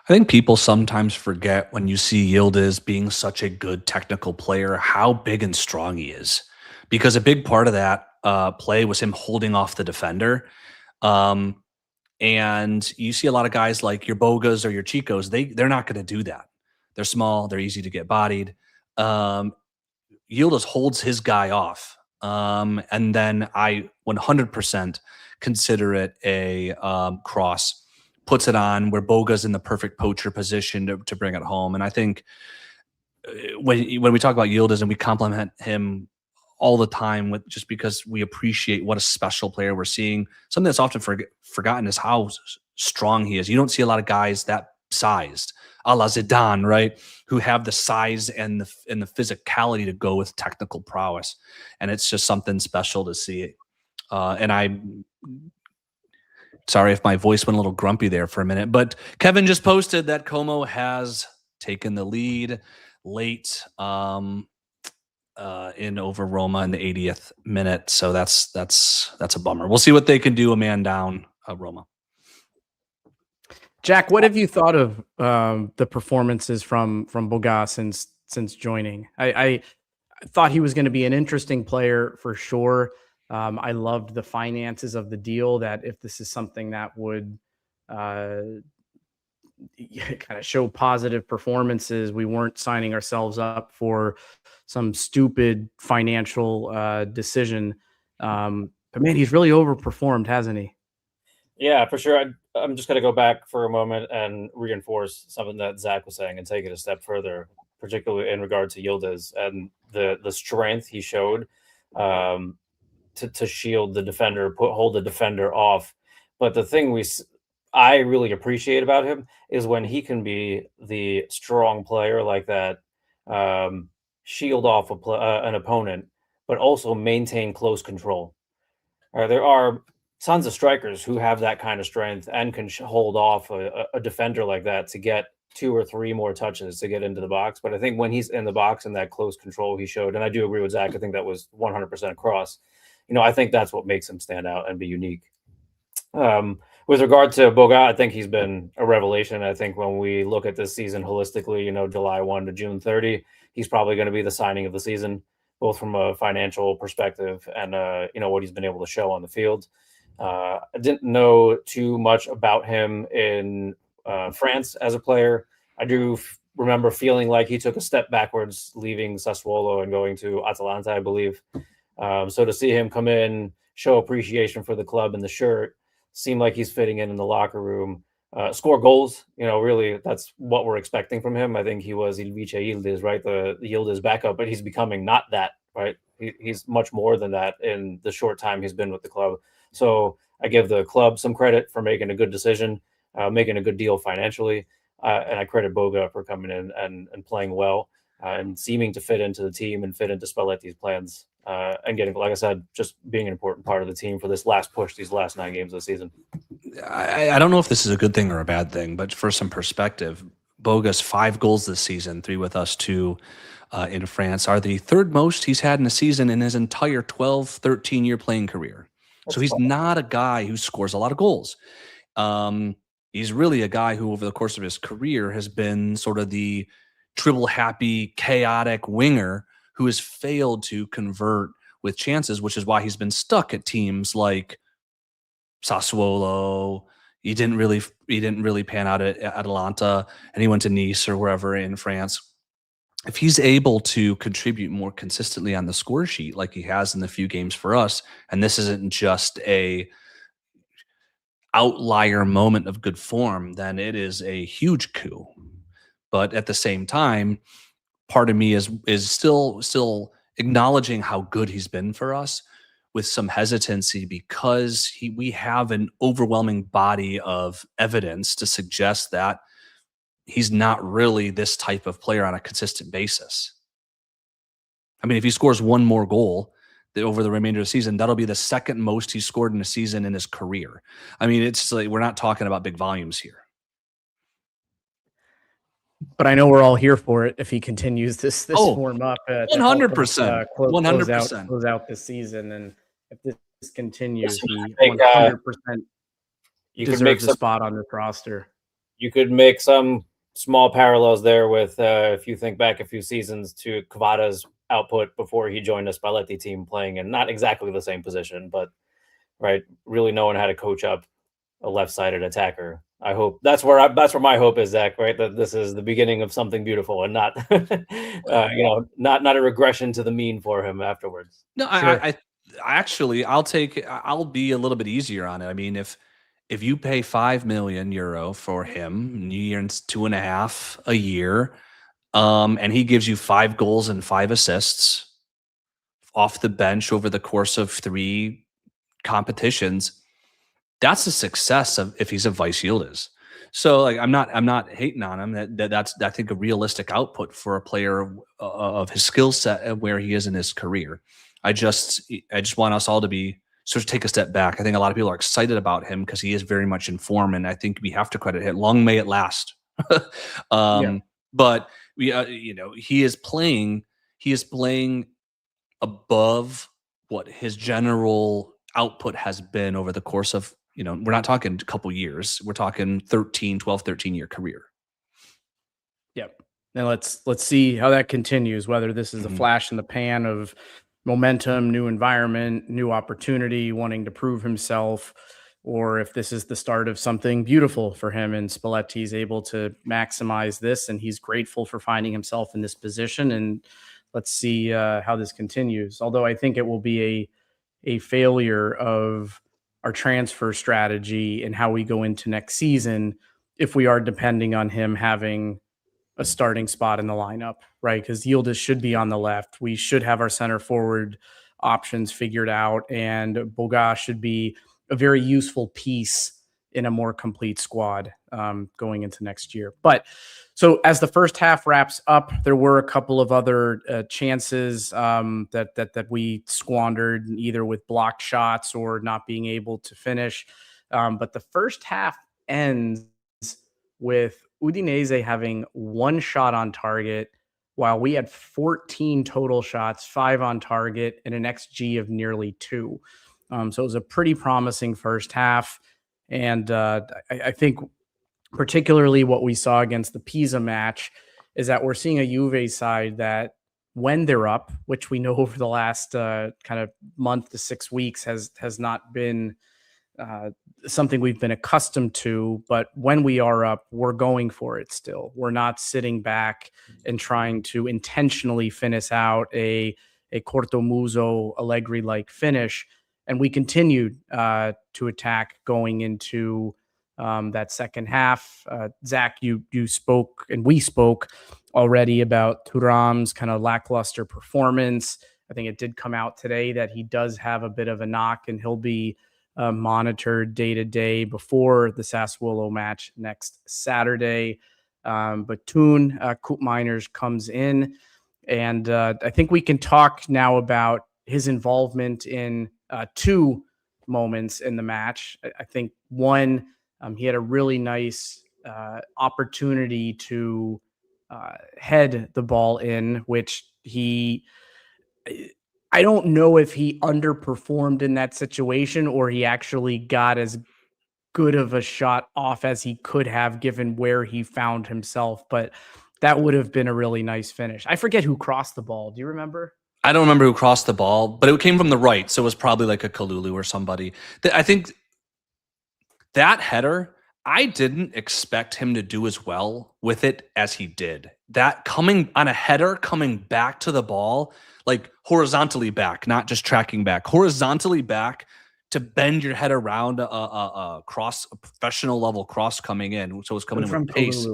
I think people sometimes forget, when you see Yildiz being such a good technical player, how big and strong he is. Because a big part of that play was him holding off the defender. And you see a lot of guys like your Bogas or your Chicos, they're not going to do that. They're small, they're easy to get bodied. Yildiz holds his guy off. And then I 100% consider it a cross, puts it on where Boga's in the perfect poacher position to bring it home. And I think when we talk about Yildiz, and we compliment him all the time, with just because we appreciate what a special player we're seeing, something that's often forgotten is how strong he is. You don't see a lot of guys that sized, a la Zidane, right? Who have the size and the physicality to go with technical prowess, and it's just something special to see. And I'm sorry if my voice went a little grumpy there for a minute, but Kevin just posted that Como has taken the lead late in over Roma in the 80th minute. So that's a bummer. We'll see what they can do. A man down, Roma. Jack, what have you thought of the performances from Boga since joining? I thought he was going to be an interesting player for sure. I loved the finances of the deal, that if this is something that would kind of show positive performances, we weren't signing ourselves up for some stupid financial decision. But man, he's really overperformed, hasn't he? Yeah, for sure. I'm just going to go back for a moment and reinforce something that Zach was saying and take it a step further, particularly in regard to Yildiz and the strength he showed to shield the defender, hold the defender off. But the thing I really appreciate about him is when he can be the strong player like that, shield off an opponent, but also maintain close control. There are tons of strikers who have that kind of strength and can hold off a defender like that to get 2 or 3 more touches to get into the box. But I think when he's in the box and that close control he showed, and I do agree with Zach, I think that was 100% across. I think that's what makes him stand out and be unique. With regard to Boga, I think he's been a revelation. I think when we look at this season holistically, July 1 to June 30, he's probably going to be the signing of the season, both from a financial perspective and, what he's been able to show on the field. I didn't know too much about him in France as a player. I do remember feeling like he took a step backwards, leaving Sassuolo and going to Atalanta, I believe. So to see him come in, show appreciation for the club and the shirt, seem like he's fitting in the locker room, score goals, really that's what we're expecting from him. I think he was Il Vice Yildiz, right? The Yildiz backup, but he's becoming not that, right? He's much more than that in the short time he's been with the club. So I give the club some credit for making a good decision, making a good deal financially. And I credit Boga for coming in and playing well and seeming to fit into the team and fit into Spalletti's plans. And getting, like I said, just being an important part of the team for this last push, these last 9 games of the season. I don't know if this is a good thing or a bad thing, but for some perspective, Boga's 5 goals this season, 3 with us, 2 in France, are the 3rd most he's had in a season in his entire 12, 13-year playing career. So he's not a guy who scores a lot of goals. He's really a guy who over the course of his career has been sort of the dribble-happy, chaotic winger who has failed to convert with chances, which is why he's been stuck at teams like Sassuolo. He didn't really pan out at Atalanta, and he went to Nice or wherever in France. If he's able to contribute more consistently on the score sheet like he has in the few games for us, and this isn't just a outlier moment of good form, then it is a huge coup. But at the same time, part of me is still acknowledging how good he's been for us with some hesitancy, because we have an overwhelming body of evidence to suggest that he's not really this type of player on a consistent basis. I mean, if he scores 1 more goal over the remainder of the season, that'll be the 2nd most he scored in a season in his career. I mean, it's like we're not talking about big volumes here. But I know we're all here for it if he continues this form up. 100%. 100%. Close out this season, and if this continues, he think, 100% you could deserves make a spot on this roster. You could make some small parallels there with if you think back a few seasons to Kvara's output before he joined the Spalletti team, playing in not exactly the same position, but right, really knowing how to coach up a left-sided attacker. I hope that's where my hope is, Zach. Right, that this is the beginning of something beautiful and not, not a regression to the mean for him afterwards. No, sure. I actually I'll be a little bit easier on it. I mean, if you pay €5 million for him, he earns 2.5 a year, and he gives you 5 goals and 5 assists off the bench over the course of 3 competitions, that's a success of if he's a Vice Yildiz. So like I'm not hating on him. That's I think a realistic output for a player of his skill set and where he is in his career. I just want us all to be sort of take a step back. I think a lot of people are excited about him because he is very much in form, and I think we have to credit him. Long may it last. But we he is playing above what his general output has been over the course of, we're not talking a couple years. We're talking 13-year career. Yep. And let's see how that continues, whether this is a flash in the pan of momentum, new environment, new opportunity, wanting to prove himself, or if this is the start of something beautiful for him and Spalletti's able to maximize this and he's grateful for finding himself in this position. And let's see how this continues. Although I think it will be a failure of our transfer strategy and how we go into next season if we are depending on him having a starting spot in the lineup, right? Because Yildiz should be on the left. We should have our center forward options figured out, and Boga should be a very useful piece in a more complete squad going into next year. But so as the first half wraps up, there were a couple of other chances that we squandered, either with blocked shots or not being able to finish. But the first half ends with Udinese having one shot on target, while we had 14 total shots, 5 on target, and an XG of nearly 2. So it was a pretty promising first half. And I think particularly what we saw against the Pisa match is that we're seeing a Juve side that when they're up, which we know over the last kind of month to 6 weeks has not been something we've been accustomed to, but when we are up, we're going for it still. We're not sitting back and trying to intentionally finish out a Cortomuso Allegri-like finish. And we continued to attack going into that second half. Zach, you spoke and we spoke already about Thuram's kind of lackluster performance. I think it did come out today that he does have a bit of a knock and he'll be monitored day to day before the Sassuolo match next Saturday. But Toon Koopmeiners comes in, and I think we can talk now about his involvement in 2 moments in the match. I think one, he had a really nice opportunity to head the ball in, which I don't know if he underperformed in that situation or he actually got as good of a shot off as he could have given where he found himself, but that would have been a really nice finish. I forget who crossed the ball. Do you remember? I don't remember who crossed the ball, but it came from the right, so it was probably like a Kalulu or somebody. I think that header, I didn't expect him to do as well with it as he did. That coming on a header, coming back to the ball, like horizontally back, not just tracking back, horizontally back to bend your head around a professional level cross coming in. So it's coming in with pace.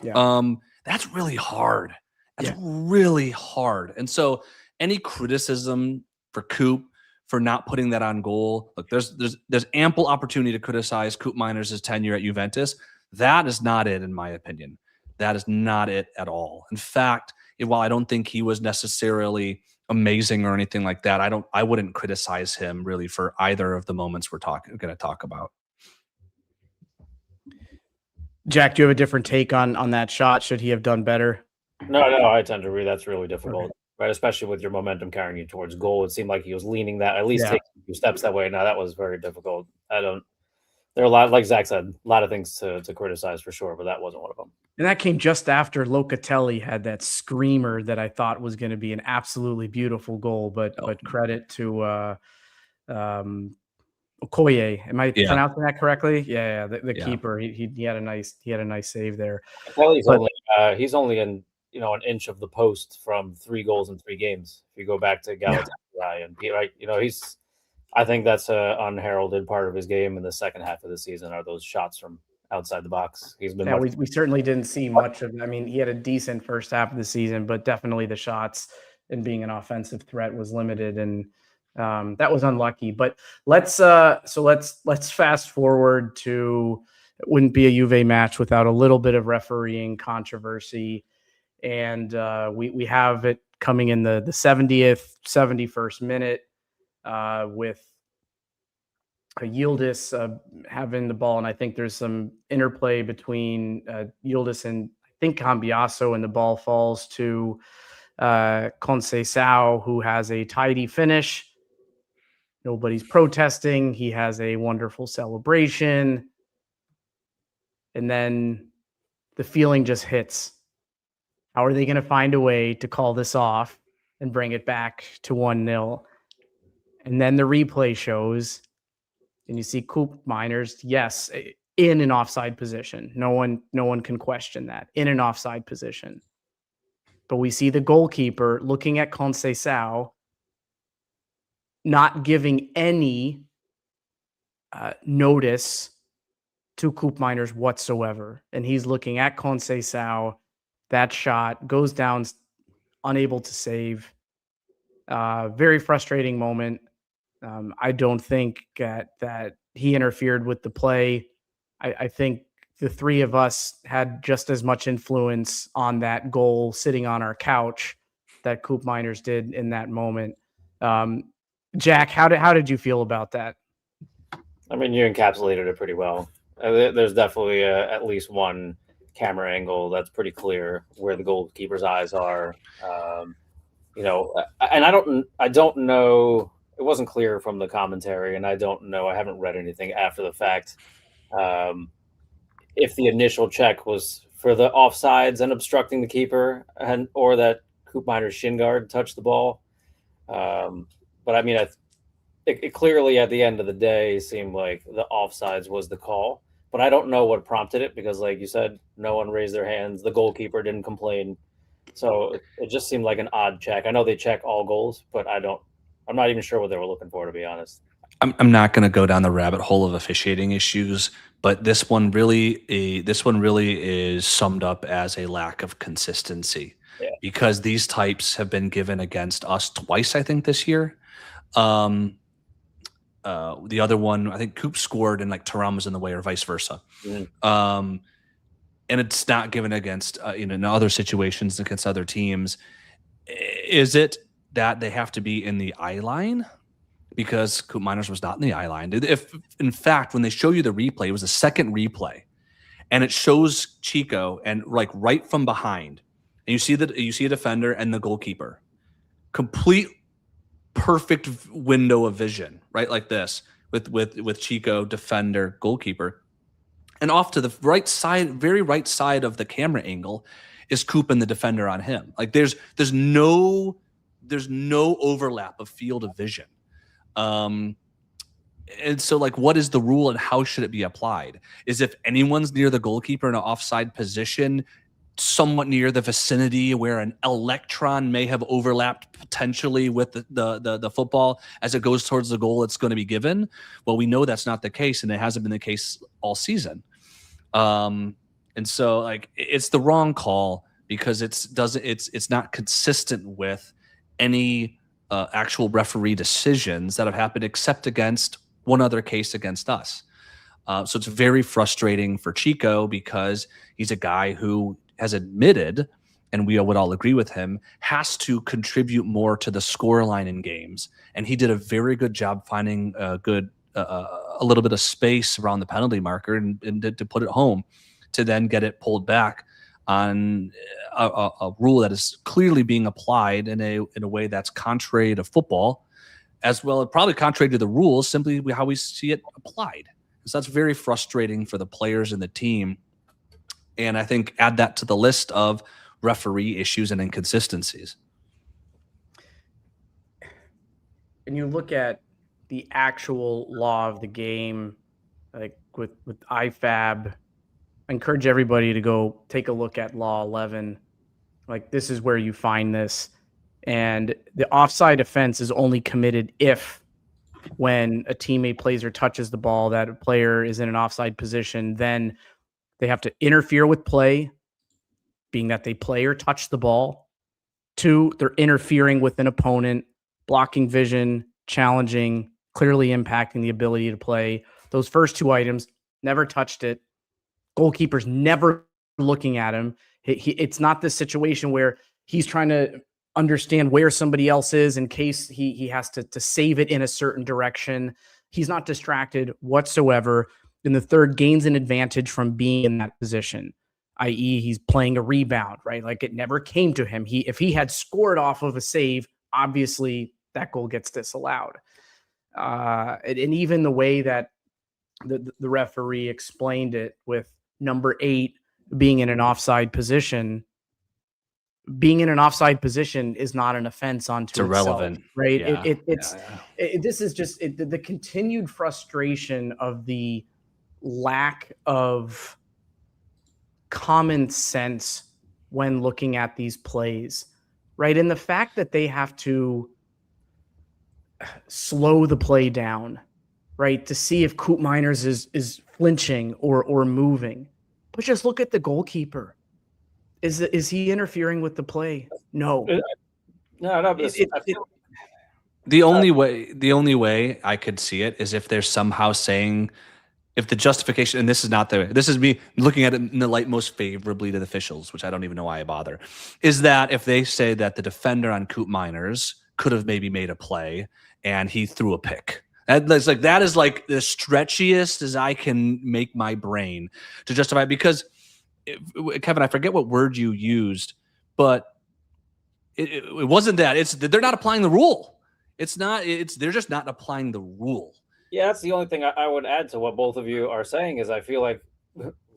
Yeah. That's really hard. That's really hard. And so any criticism for Coop for not putting that on goal, look, there's ample opportunity to criticize Koopmeiners' tenure at Juventus. That is not it, in my opinion. That is not it at all. In fact, while I don't think he was necessarily amazing or anything like that, I wouldn't criticize him really for either of the moments we're going to talk about. Jack, do you have a different take on that shot? Should he have done better? No, I tend to agree. That's really difficult, right? Especially with your momentum carrying you towards goal. It seemed like he was leaning that, at least taking a few steps that way. Now that was very difficult. There are a lot, like Zach said, a lot of things to criticize for sure, but that wasn't one of them. And that came just after Locatelli had that screamer that I thought was going to be an absolutely beautiful goal, but credit to Okoye. Am I pronouncing that correctly? Yeah. The keeper. He had a nice save there. He's only in an inch of the post from 3 goals in 3 games. If you go back to Galatasaray and I think that's an unheralded part of his game in the second half of the season are those shots from outside the box. He's been we certainly didn't see much of it. I mean, he had a decent first half of the season, but definitely the shots and being an offensive threat was limited, and that was unlucky. But let's fast forward to It wouldn't be a Juve match without a little bit of refereeing controversy. And we have it coming in the 70th, 71st minute with Yildiz having the ball. And I think there's some interplay between Yildiz and I think Cambiaso, and the ball falls to Conceição, who has a tidy finish. Nobody's protesting. He has a wonderful celebration. And then the feeling just hits. How are they going to find a way to call this off and bring it back to 1-0? And then the replay shows, and you see Koopmeiners, yes, in an offside position. No one can question that. In an offside position. But we see the goalkeeper looking at Conceição, not giving any notice to Koopmeiners whatsoever. And he's looking at Conceição. That shot goes down, unable to save. Very frustrating moment. I don't think that he interfered with the play. I think the three of us had just as much influence on that goal sitting on our couch that Koopmeiners did in that moment. Jack, how did you feel about that? I mean, you encapsulated it pretty well. There's definitely at least one camera angle that's pretty clear where the goalkeeper's eyes are. And I don't know. It wasn't clear from the commentary, and I don't know. I haven't read anything after the fact. If the initial check was for the offsides and obstructing the keeper, or that Koopmeiner's shin guard touched the ball. But I mean, it clearly at the end of the day seemed like the offsides was the call. But I don't know what prompted it because, like you said, no one raised their hands. The goalkeeper didn't complain. So it just seemed like an odd check. I know they check all goals, but I'm not even sure what they were looking for, to be honest. I'm not going to go down the rabbit hole of officiating issues, but this one really is summed up as a lack of consistency, because these types have been given against us twice, I think, this year. The other one, I think Coop scored and like Turin was in the way, or vice versa. Mm-hmm. And it's not given against in other situations against other teams. Is it that they have to be in the eye line? Because Koopmeiners was not in the eye line. If in fact, when they show you the replay, it was a second replay, and it shows Chico and like right from behind, and you see a defender and the goalkeeper, complete perfect window of vision, right, like this with Chico, defender, goalkeeper, and off to the right side, very right side of the camera angle, is Coop and the defender on him. Like there's no overlap of field of vision. And so like, what is the rule and how should it be applied? Is if anyone's near the goalkeeper in an offside position, somewhat near the vicinity where an electron may have overlapped potentially with the football as it goes towards the goal, it's going to be given. Well, we know that's not the case, and it hasn't been the case all season. And so like, it's the wrong call because it's not consistent with any actual referee decisions that have happened, except against one other case against us. So it's very frustrating for Chico because he's a guy who has admitted, and we would all agree with him, has to contribute more to the scoreline in games. And he did a very good job finding a little bit of space around the penalty marker and to put it home, to then get it pulled back on a rule that is clearly being applied in a way that's contrary to football, as well as probably contrary to the rules, simply how we see it applied. So that's very frustrating for the players and the team. And I think add that to the list of referee issues and inconsistencies. And you look at the actual law of the game, like with IFAB, I encourage everybody to go take a look at Law 11. Like, this is where you find this. And the offside offense is only committed if, when a teammate plays or touches the ball, that a player is in an offside position, then they have to interfere with play, being that they play or touch the ball. 2, they're interfering with an opponent, blocking vision, challenging, clearly impacting the ability to play. Those first 2 items, never touched it, Goalkeeper's never looking at him. It's not this situation where he's trying to understand where somebody else is in case he has to save it in a certain direction. He's not distracted whatsoever. And the third gains an advantage from being in that position, i.e. he's playing a rebound, right? Like it never came to him. If he had scored off of a save, obviously that goal gets disallowed. And even the way that the referee explained it with number 8 being in an offside position, is not an offense onto it's irrelevant, itself, right? Yeah. This is just the continued frustration of the lack of common sense when looking at these plays, right? And the fact that they have to slow the play down, right, to see if Coop Miners is flinching or moving. But just look at the goalkeeper. Is he interfering with the play? No. No. The only way I could see it is if there's somehow saying, if the justification, and this is me looking at it in the light most favorably to the officials, which I don't even know why I bother, is that if they say that the defender on Coop Miners could have maybe made a play and he threw a pick. That is like the stretchiest as I can make my brain to justify it, because Kevin, I forget what word you used, but it wasn't that. It's they're not applying the rule. They're just not applying the rule. Yeah, that's the only thing I would add to what both of you are saying is I feel like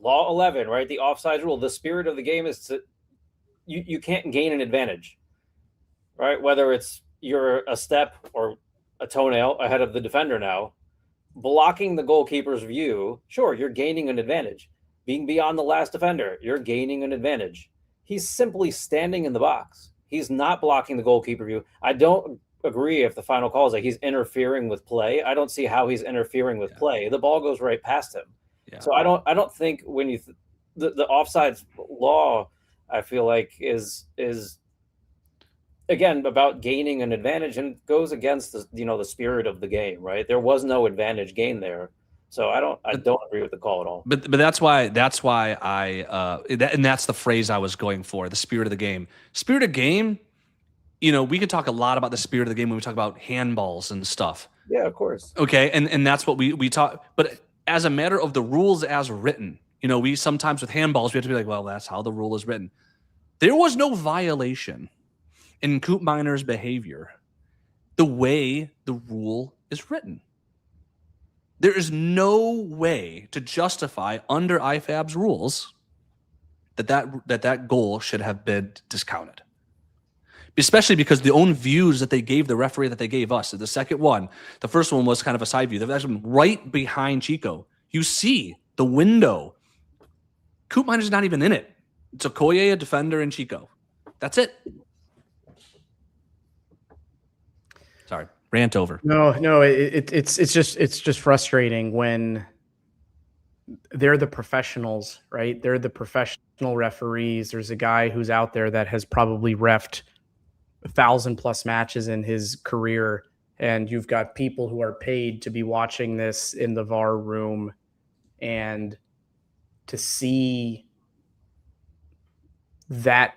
Law 11, right? The offside rule, the spirit of the game is you can't gain an advantage, right? Whether it's you're a step or a toenail ahead of the defender now, blocking the goalkeeper's view, sure, you're gaining an advantage. Being beyond the last defender, you're gaining an advantage. He's simply standing in the box. He's not blocking the goalkeeper view. I don't agree if the final call is like he's interfering with play. I don't see how he's interfering with play. The ball goes right past him. Yeah. So I don't think when you the offsides law, I feel like is again about gaining an advantage and goes against the spirit of the game, right? There was no advantage gained there. So I don't agree with the call at all. But that's why and that's the phrase I was going for, the spirit of the game. Spirit of game, we could talk a lot about the spirit of the game when we talk about handballs and stuff. Yeah, of course. Okay, and that's what we talk. But as a matter of the rules as written, we sometimes with handballs we have to be like, well, that's how the rule is written. There was no violation in Coop Miner's behavior the way the rule is written. There is no way to justify under IFAB's rules that goal should have been discounted. Especially because the own views that they gave the referee that they gave us. So the second one, the first one was kind of a side view. They've actually been right behind Chico. You see the window. Coop Miner's not even in it. It's Okoye, a defender, and Chico. That's it. Sorry. Rant over. No, it's just frustrating when they're the professionals, right? They're the professional referees. There's a guy who's out there that has probably reffed 1,000+ matches in his career, and you've got people who are paid to be watching this in the VAR room, and to see that.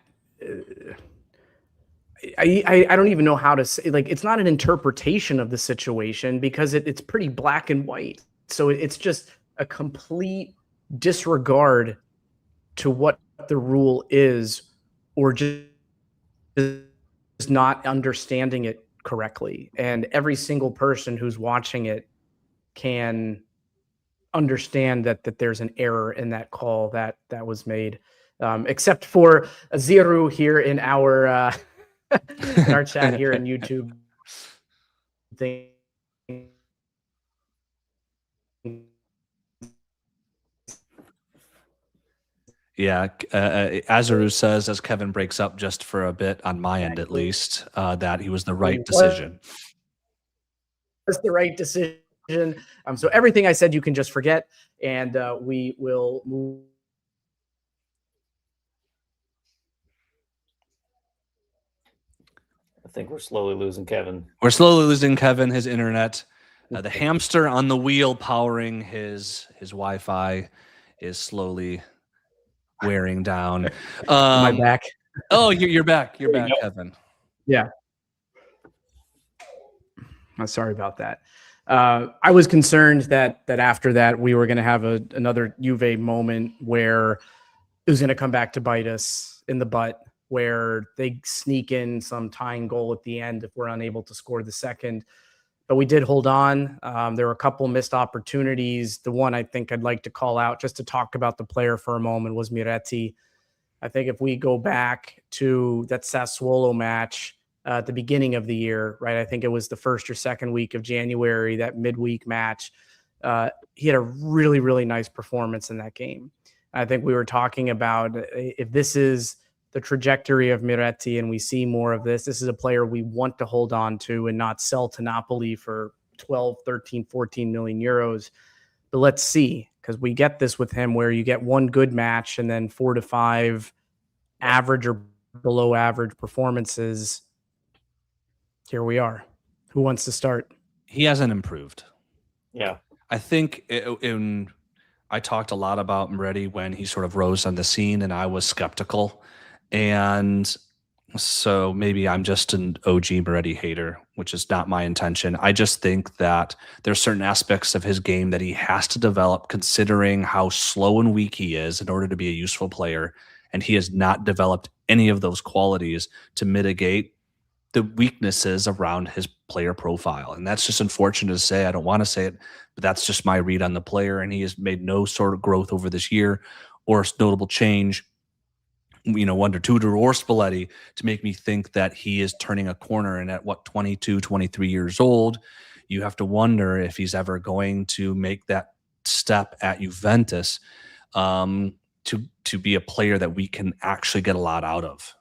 I don't even know how to say, like, it's not an interpretation of the situation because it's pretty black and white. So it's just a complete disregard to what the rule is, or just not understanding it correctly. And every single person who's watching it can understand that there's an error in that call that was made, except for Ziru here in our in our chat here in YouTube. Yeah, Azaru says, as Kevin breaks up just for a bit on my end at least, that he was the right decision. That's the right decision. So everything I said you can just forget, and we will move. I think we're slowly losing Kevin. We're slowly losing Kevin, his internet. The hamster on the wheel powering his Wi-Fi is slowly wearing down. Am I back? Oh, you're back. You're There back, you go. Kevin. Yeah. I'm sorry about that. I was concerned that after that we were going to have another Juve moment where it was going to come back to bite us in the butt, where they sneak in some tying goal at the end if we're unable to score the second. But we did hold on. There were a couple missed opportunities. The one I think I'd like to call out just to talk about the player for a moment was Miretti. I think if we go back to that Sassuolo match at the beginning of the year, right? I think it was the first or second week of January, that midweek match. He had a really, really nice performance in that game. I think we were talking about if this is the trajectory of Miretti and we see more of this, this is a player we want to hold on to and not sell to Napoli for 12, 13, 14 million euros. But let's see, because we get this with him where you get one good match and then 4 to 5 average or below average performances. Here we are. Who wants to start? He hasn't improved. Yeah. I think I talked a lot about Moretti when he sort of rose on the scene, and I was skeptical. And so maybe I'm just an OG Moretti hater, which is not my intention. I just think that there's certain aspects of his game that he has to develop, considering how slow and weak he is in order to be a useful player. And he has not developed any of those qualities to mitigate the weaknesses around his player profile. And that's just unfortunate to say. I don't want to say it, but that's just my read on the player. And he has made no sort of growth over this year or notable change, under Tudor or Spalletti, to make me think that he is turning a corner. And at 22, 23 years old, you have to wonder if he's ever going to make that step at Juventus to be a player that we can actually get a lot out of.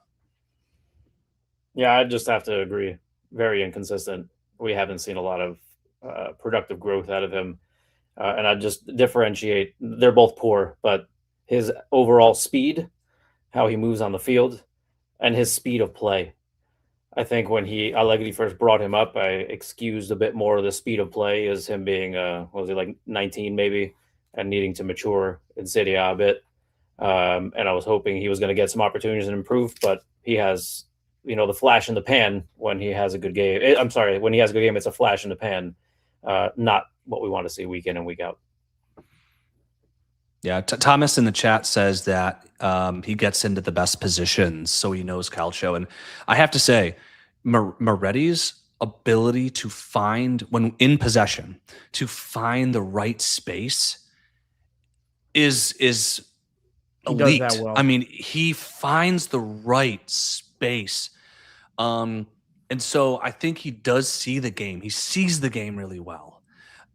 Yeah, I just have to agree. Very inconsistent. We haven't seen a lot of productive growth out of him. And I just differentiate. They're both poor, but his overall speed, how he moves on the field, and his speed of play. I think when Allegri first brought him up, I excused a bit more of the speed of play as him being, what was he, like 19 maybe, and needing to mature in Serie A a bit. And I was hoping he was going to get some opportunities and improve, but he has, the flash in the pan when he has a good game. I'm sorry, when he has a good game, it's a flash in the pan, not what we want to see week in and week out. Yeah, Thomas in the chat says that he gets into the best positions, so he knows calcio. And I have to say, Moretti's ability to find, when in possession, to find the right space is elite. Does that well. I mean, he finds the right space. And so I think he does see the game. He sees the game really well.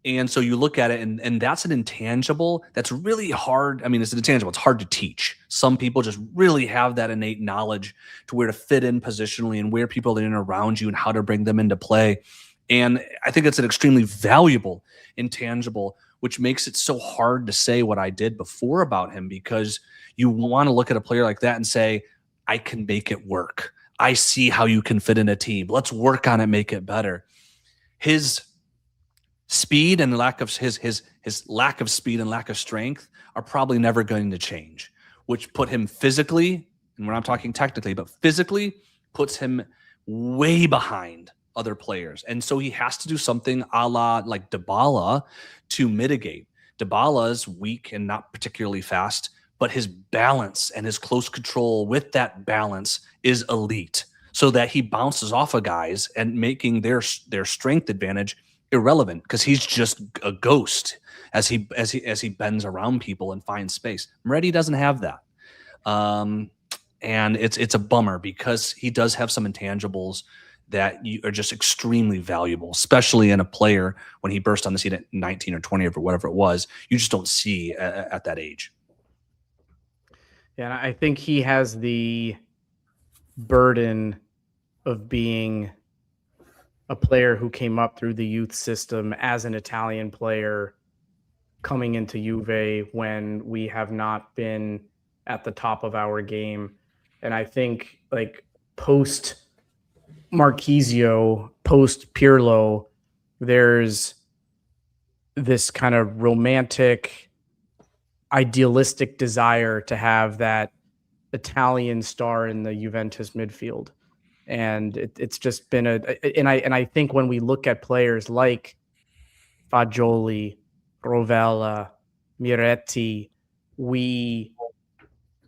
And so you look at it, and that's an intangible that's really hard. I mean, it's an intangible. It's hard to teach. Some people just really have that innate knowledge to where to fit in positionally and where people are in around you and how to bring them into play. And I think it's an extremely valuable intangible, which makes it so hard to say what I did before about him, because you want to look at a player like that and say, I can make it work. I see how you can fit in a team. Let's work on it, make it better. His speed and lack of his lack of speed and lack of strength are probably never going to change, which put him physically, and we're not talking technically, but physically puts him way behind other players. And so he has to do something a la like Dybala to mitigate. Dybala's weak and not particularly fast, but his balance and his close control with that balance is elite, so that he bounces off of guys and making their strength advantage irrelevant, because he's just a ghost as he bends around people and finds space. Moretti doesn't have that, and it's a bummer, because he does have some intangibles that are just extremely valuable, especially in a player when he burst on the scene at 19 or 20 or whatever it was. You just don't see at that age. Yeah, and I think he has the burden of being a player who came up through the youth system as an Italian player coming into Juve when we have not been at the top of our game. And I think like post Marchisio, post Pirlo, there's this kind of romantic idealistic desire to have that Italian star in the Juventus midfield. And it's just been and I think when we look at players like Fagioli, Rovella, Miretti,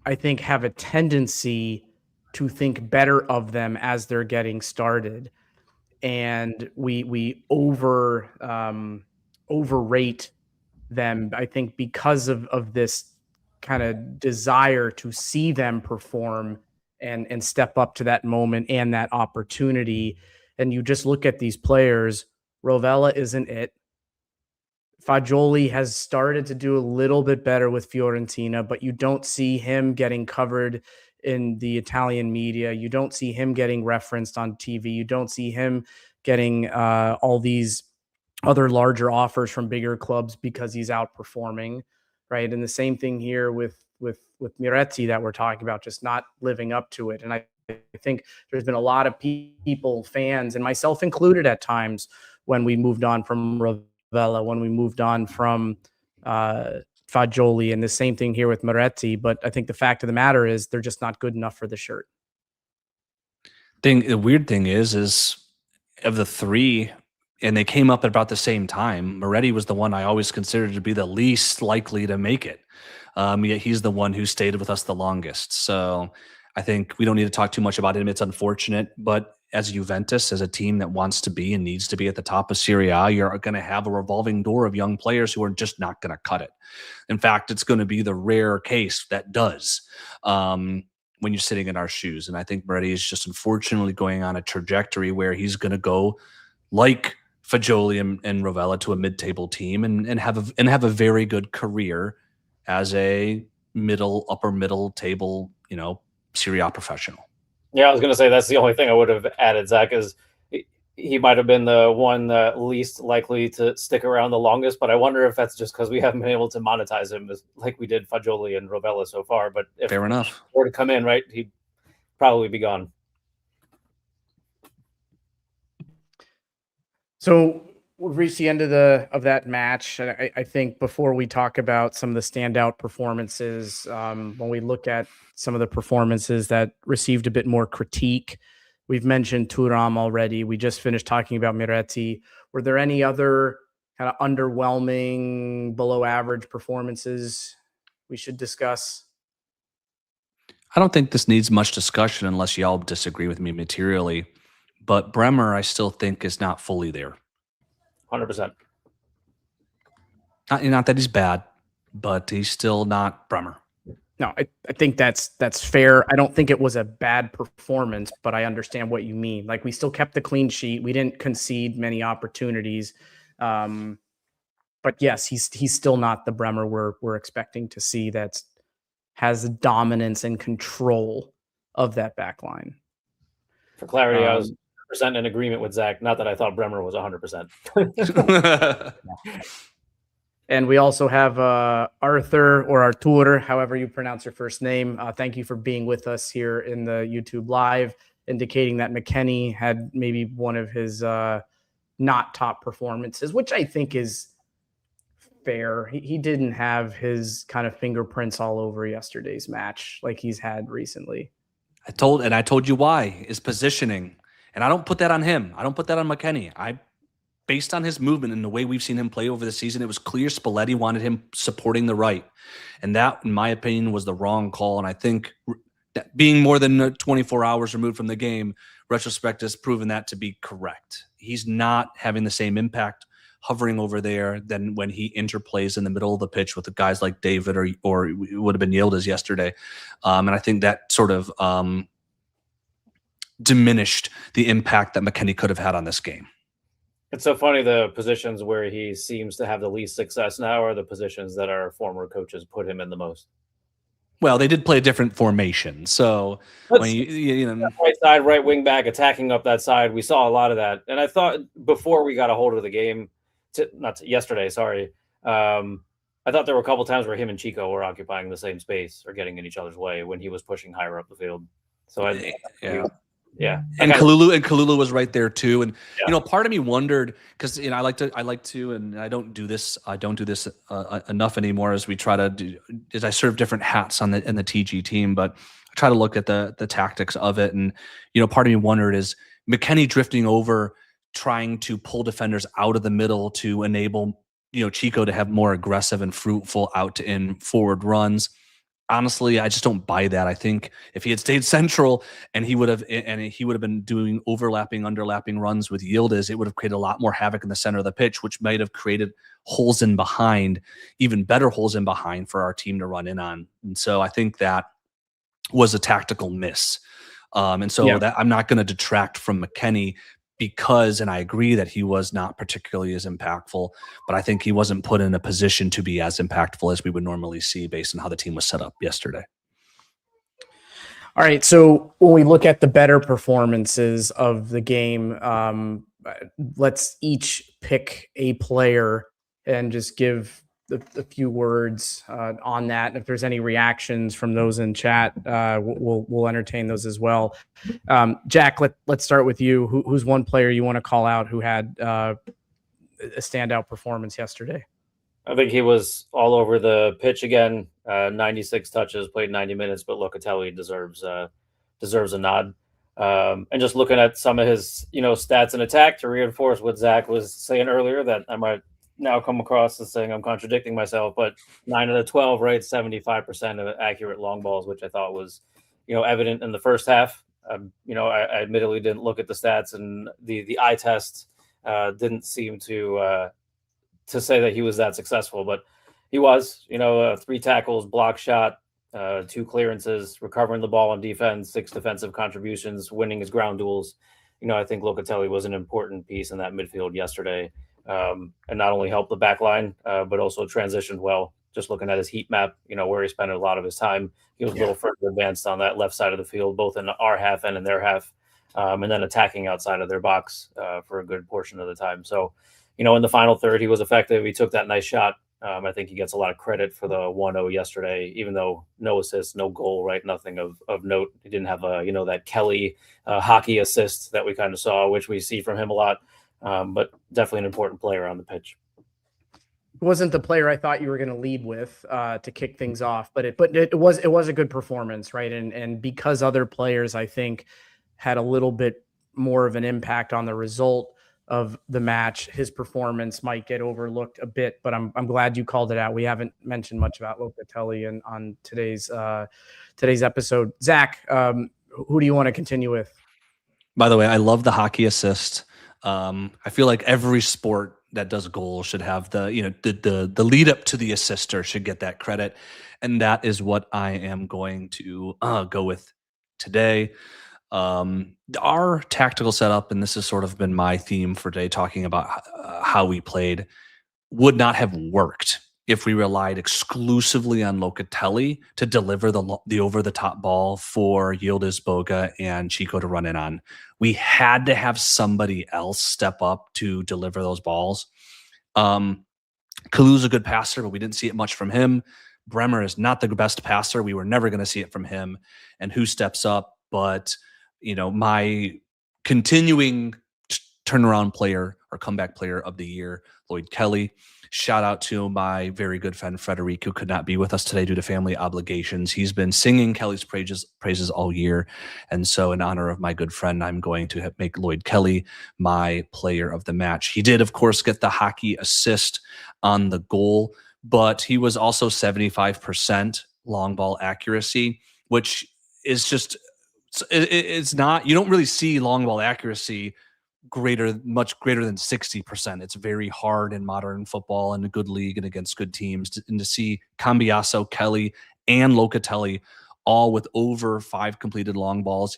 I think have a tendency to think better of them as they're getting started. And we overrate them, I think, because of this kind of desire to see them perform and step up to that moment and that opportunity. And you just look at these players. Rovella isn't it. Fagioli has started to do a little bit better with Fiorentina, but you don't see him getting covered in the Italian media. You don't see him getting referenced on TV. You don't see him getting all these other larger offers from bigger clubs because he's outperforming, right? And the same thing here with Miretti that we're talking about, just not living up to it. And I think there's been a lot of people, fans, and myself included at times, when we moved on from Rovella, when we moved on from Fagioli, and the same thing here with Miretti. But I think the fact of the matter is they're just not good enough for the shirt. The weird thing is of the three, and they came up at about the same time, Moretti was the one I always considered to be the least likely to make it. Yet he's the one who stayed with us the longest. So I think we don't need to talk too much about him. It's unfortunate, but as Juventus, as a team that wants to be and needs to be at the top of Serie A, you're going to have a revolving door of young players who are just not going to cut it. In fact, it's going to be the rare case that does when you're sitting in our shoes. And I think Moretti is just unfortunately going on a trajectory where he's going to go like Fagioli and Rovella to a mid-table team and have a very good career as a upper middle table, Serie A professional. Yeah, I was going to say that's the only thing I would have added, Zach, is he might have been the one least likely to stick around the longest, but I wonder if that's just because we haven't been able to monetize him like we did Fagioli and Rovella so far. But if fair enough, he were to come in, right, he'd probably be gone. So we've reached the end of that match. I think before we talk about some of the standout performances, when we look at some of the performances that received a bit more critique, we've mentioned Thuram already. We just finished talking about Miretti. Were there any other kind of underwhelming, below average performances we should discuss? I don't think this needs much discussion unless y'all disagree with me materially. But Bremer, I still think, is not fully there. 100%. Not that he's bad, but he's still not Bremer. No, I think that's fair. I don't think it was a bad performance, but I understand what you mean. Like, we still kept the clean sheet. We didn't concede many opportunities. But yes, he's still not the Bremer we're expecting to see that has dominance and control of that back line. For clarity, I was 100% in agreement with Zach. Not that I thought Bremer was 100%. And we also have Arthur, or Artur, however you pronounce your first name. Thank you for being with us here in the YouTube Live, indicating that McKennie had maybe one of his not top performances, which I think is fair. He didn't have his kind of fingerprints all over yesterday's match like he's had recently. I told you why, is positioning. And I don't put that on him. I don't put that on McKennie. Based on his movement and the way we've seen him play over the season, it was clear Spalletti wanted him supporting the right. And that, in my opinion, was the wrong call. And I think that being more than 24 hours removed from the game, retrospect has proven that to be correct. He's not having the same impact hovering over there than when he interplays in the middle of the pitch with the guys like David or it would have been Yildiz yesterday. And I think that sort of diminished the impact that McKennie could have had on this game. It's so funny, the positions where he seems to have the least success now are the positions that our former coaches put him in the most. Well, they did play a different formation. So when you know, right side, right wing back, attacking up that side, we saw a lot of that. And I thought before we got a hold of the game, yesterday, sorry, I thought there were a couple times where him and Chico were occupying the same space or getting in each other's way when he was pushing higher up the field. So Yeah. And Kalulu was right there too. And part of me wondered, because I like to, and I don't do this enough anymore, as we try to do, is I serve different hats in the TG team, but I try to look at the tactics of it. And part of me wondered, is McKennie drifting over, trying to pull defenders out of the middle to enable Chico to have more aggressive and fruitful out to in forward runs. Honestly, I just don't buy that. I think if he had stayed central and he would have been doing underlapping runs with Yildiz, it would have created a lot more havoc in the center of the pitch, which might have created holes in behind, even better holes in behind for our team to run in on. And so I think that was a tactical miss. That I'm not going to detract from McKennie, because, and I agree that he was not particularly as impactful, but I think he wasn't put in a position to be as impactful as we would normally see based on how the team was set up yesterday. All right. So when we look at the better performances of the game, let's each pick a player and just give a few words on that. And if there's any reactions from those in chat, we'll entertain those as well. Jack, let's start with you. Who's one player you want to call out who had a standout performance yesterday? I think he was all over the pitch again. 96 touches, played 90 minutes, but Locatelli deserves a nod. And just looking at some of his stats in attack, to reinforce what Zach was saying earlier, that I might now come across as saying I'm contradicting myself, but 9 out of 12, right? 75% of accurate long balls, which I thought was, evident in the first half. I admittedly didn't look at the stats, and the eye test didn't seem to say that he was that successful, but he was. 3 tackles, block shot, 2 clearances, recovering the ball on defense, 6 defensive contributions, winning his ground duels. I think Locatelli was an important piece in that midfield yesterday. And not only helped the back line, but also transitioned well. Just looking at his heat map, where he spent a lot of his time, he was a little further advanced on that left side of the field, both in our half and in their half, and then attacking outside of their box for a good portion of the time. So, in the final third, he was effective. He took that nice shot. I think he gets a lot of credit for the 1-0 yesterday, even though no assist, no goal, right? Nothing of note. He didn't have that Kelly hockey assist that we kind of saw, which we see from him a lot. But definitely an important player on the pitch. It wasn't the player I thought you were going to lead with to kick things off, but it was a good performance, right? And because other players, I think, had a little bit more of an impact on the result of the match, his performance might get overlooked a bit. But I'm glad you called it out. We haven't mentioned much about Locatelli on today's episode. Zach, who do you want to continue with? By the way, I love the hockey assist. I feel like every sport that does goals should have the lead up to the assister should get that credit, and that is what I am going to go with today. Our tactical setup, and this has sort of been my theme for today, talking about how we played, would not have worked if we relied exclusively on Locatelli to deliver the over-the-top ball for Yildiz, Boga, and Chico to run in on. We had to have somebody else step up to deliver those balls. Kalu's a good passer, but we didn't see it much from him. Bremer is not the best passer. We were never going to see it from him. And who steps up? But, my continuing turnaround player or comeback player of the year, Lloyd Kelly. Shout out to my very good friend Frederic, who could not be with us today due to family obligations. He's been singing Kelly's praises all year. And so in honor of my good friend, I'm going to make Lloyd Kelly my player of the match. He did, of course, get the hockey assist on the goal, but he was also 75% long ball accuracy, which is just, it's not, you don't really see long ball accuracy much greater than 60%. It's very hard in modern football and a good league and against good teams. And to see Cambiasso, Kelly, and Locatelli all with over 5 completed long balls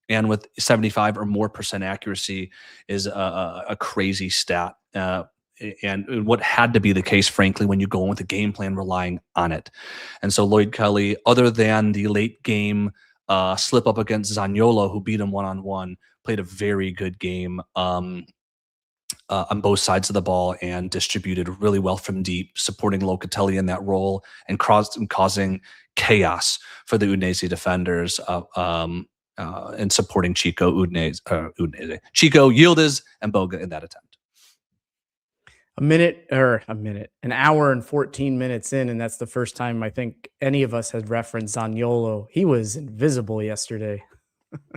and with 75 or more % accuracy is a crazy stat. And what had to be the case, frankly, when you go in with a game plan relying on it. And so Lloyd Kelly, other than the late game slip up against Zaniolo, who beat him one-on-one, played a very good game on both sides of the ball and distributed really well from deep, supporting Locatelli in that role and causing chaos for the Udinese defenders. and supporting Chico, Chico, Yildiz, and Boga in that attempt. An hour and 14 minutes in, and that's the first time I think any of us had referenced Zaniolo. He was invisible yesterday.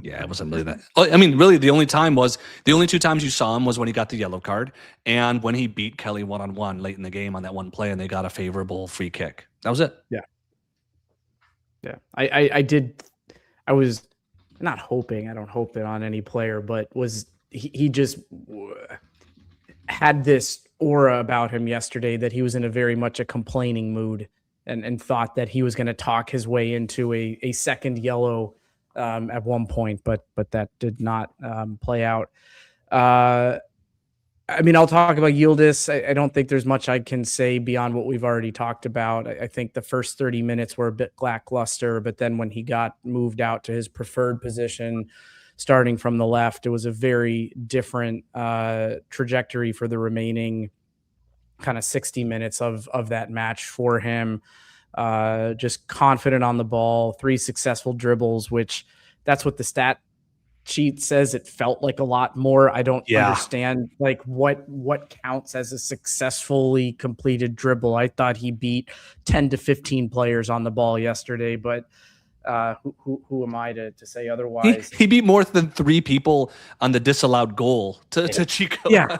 Yeah, it wasn't really that. I mean, really, the only two times you saw him was when he got the yellow card and when he beat Kelly one-on-one late in the game on that one play, and they got a favorable free kick. That was it. Yeah. I was not hoping. I don't hope it on any player, but he just had this aura about him yesterday that he was in a very much a complaining mood and thought that he was going to talk his way into a second yellow at one point, but that did not play out. I mean, I'll talk about Yildiz. I don't think there's much I can say beyond what we've already talked about. I think the first 30 minutes were a bit lackluster, but then when he got moved out to his preferred position, starting from the left, it was a very different trajectory for the remaining kind of 60 minutes of that match for him. Just confident on the ball, 3 successful dribbles, which that's what the stat sheet says. It felt like a lot more. I don't understand like what counts as a successfully completed dribble. I thought he beat 10 to 15 players on the ball yesterday, but who am I to say otherwise? He beat more than 3 people on the disallowed goal to Chico. Yeah,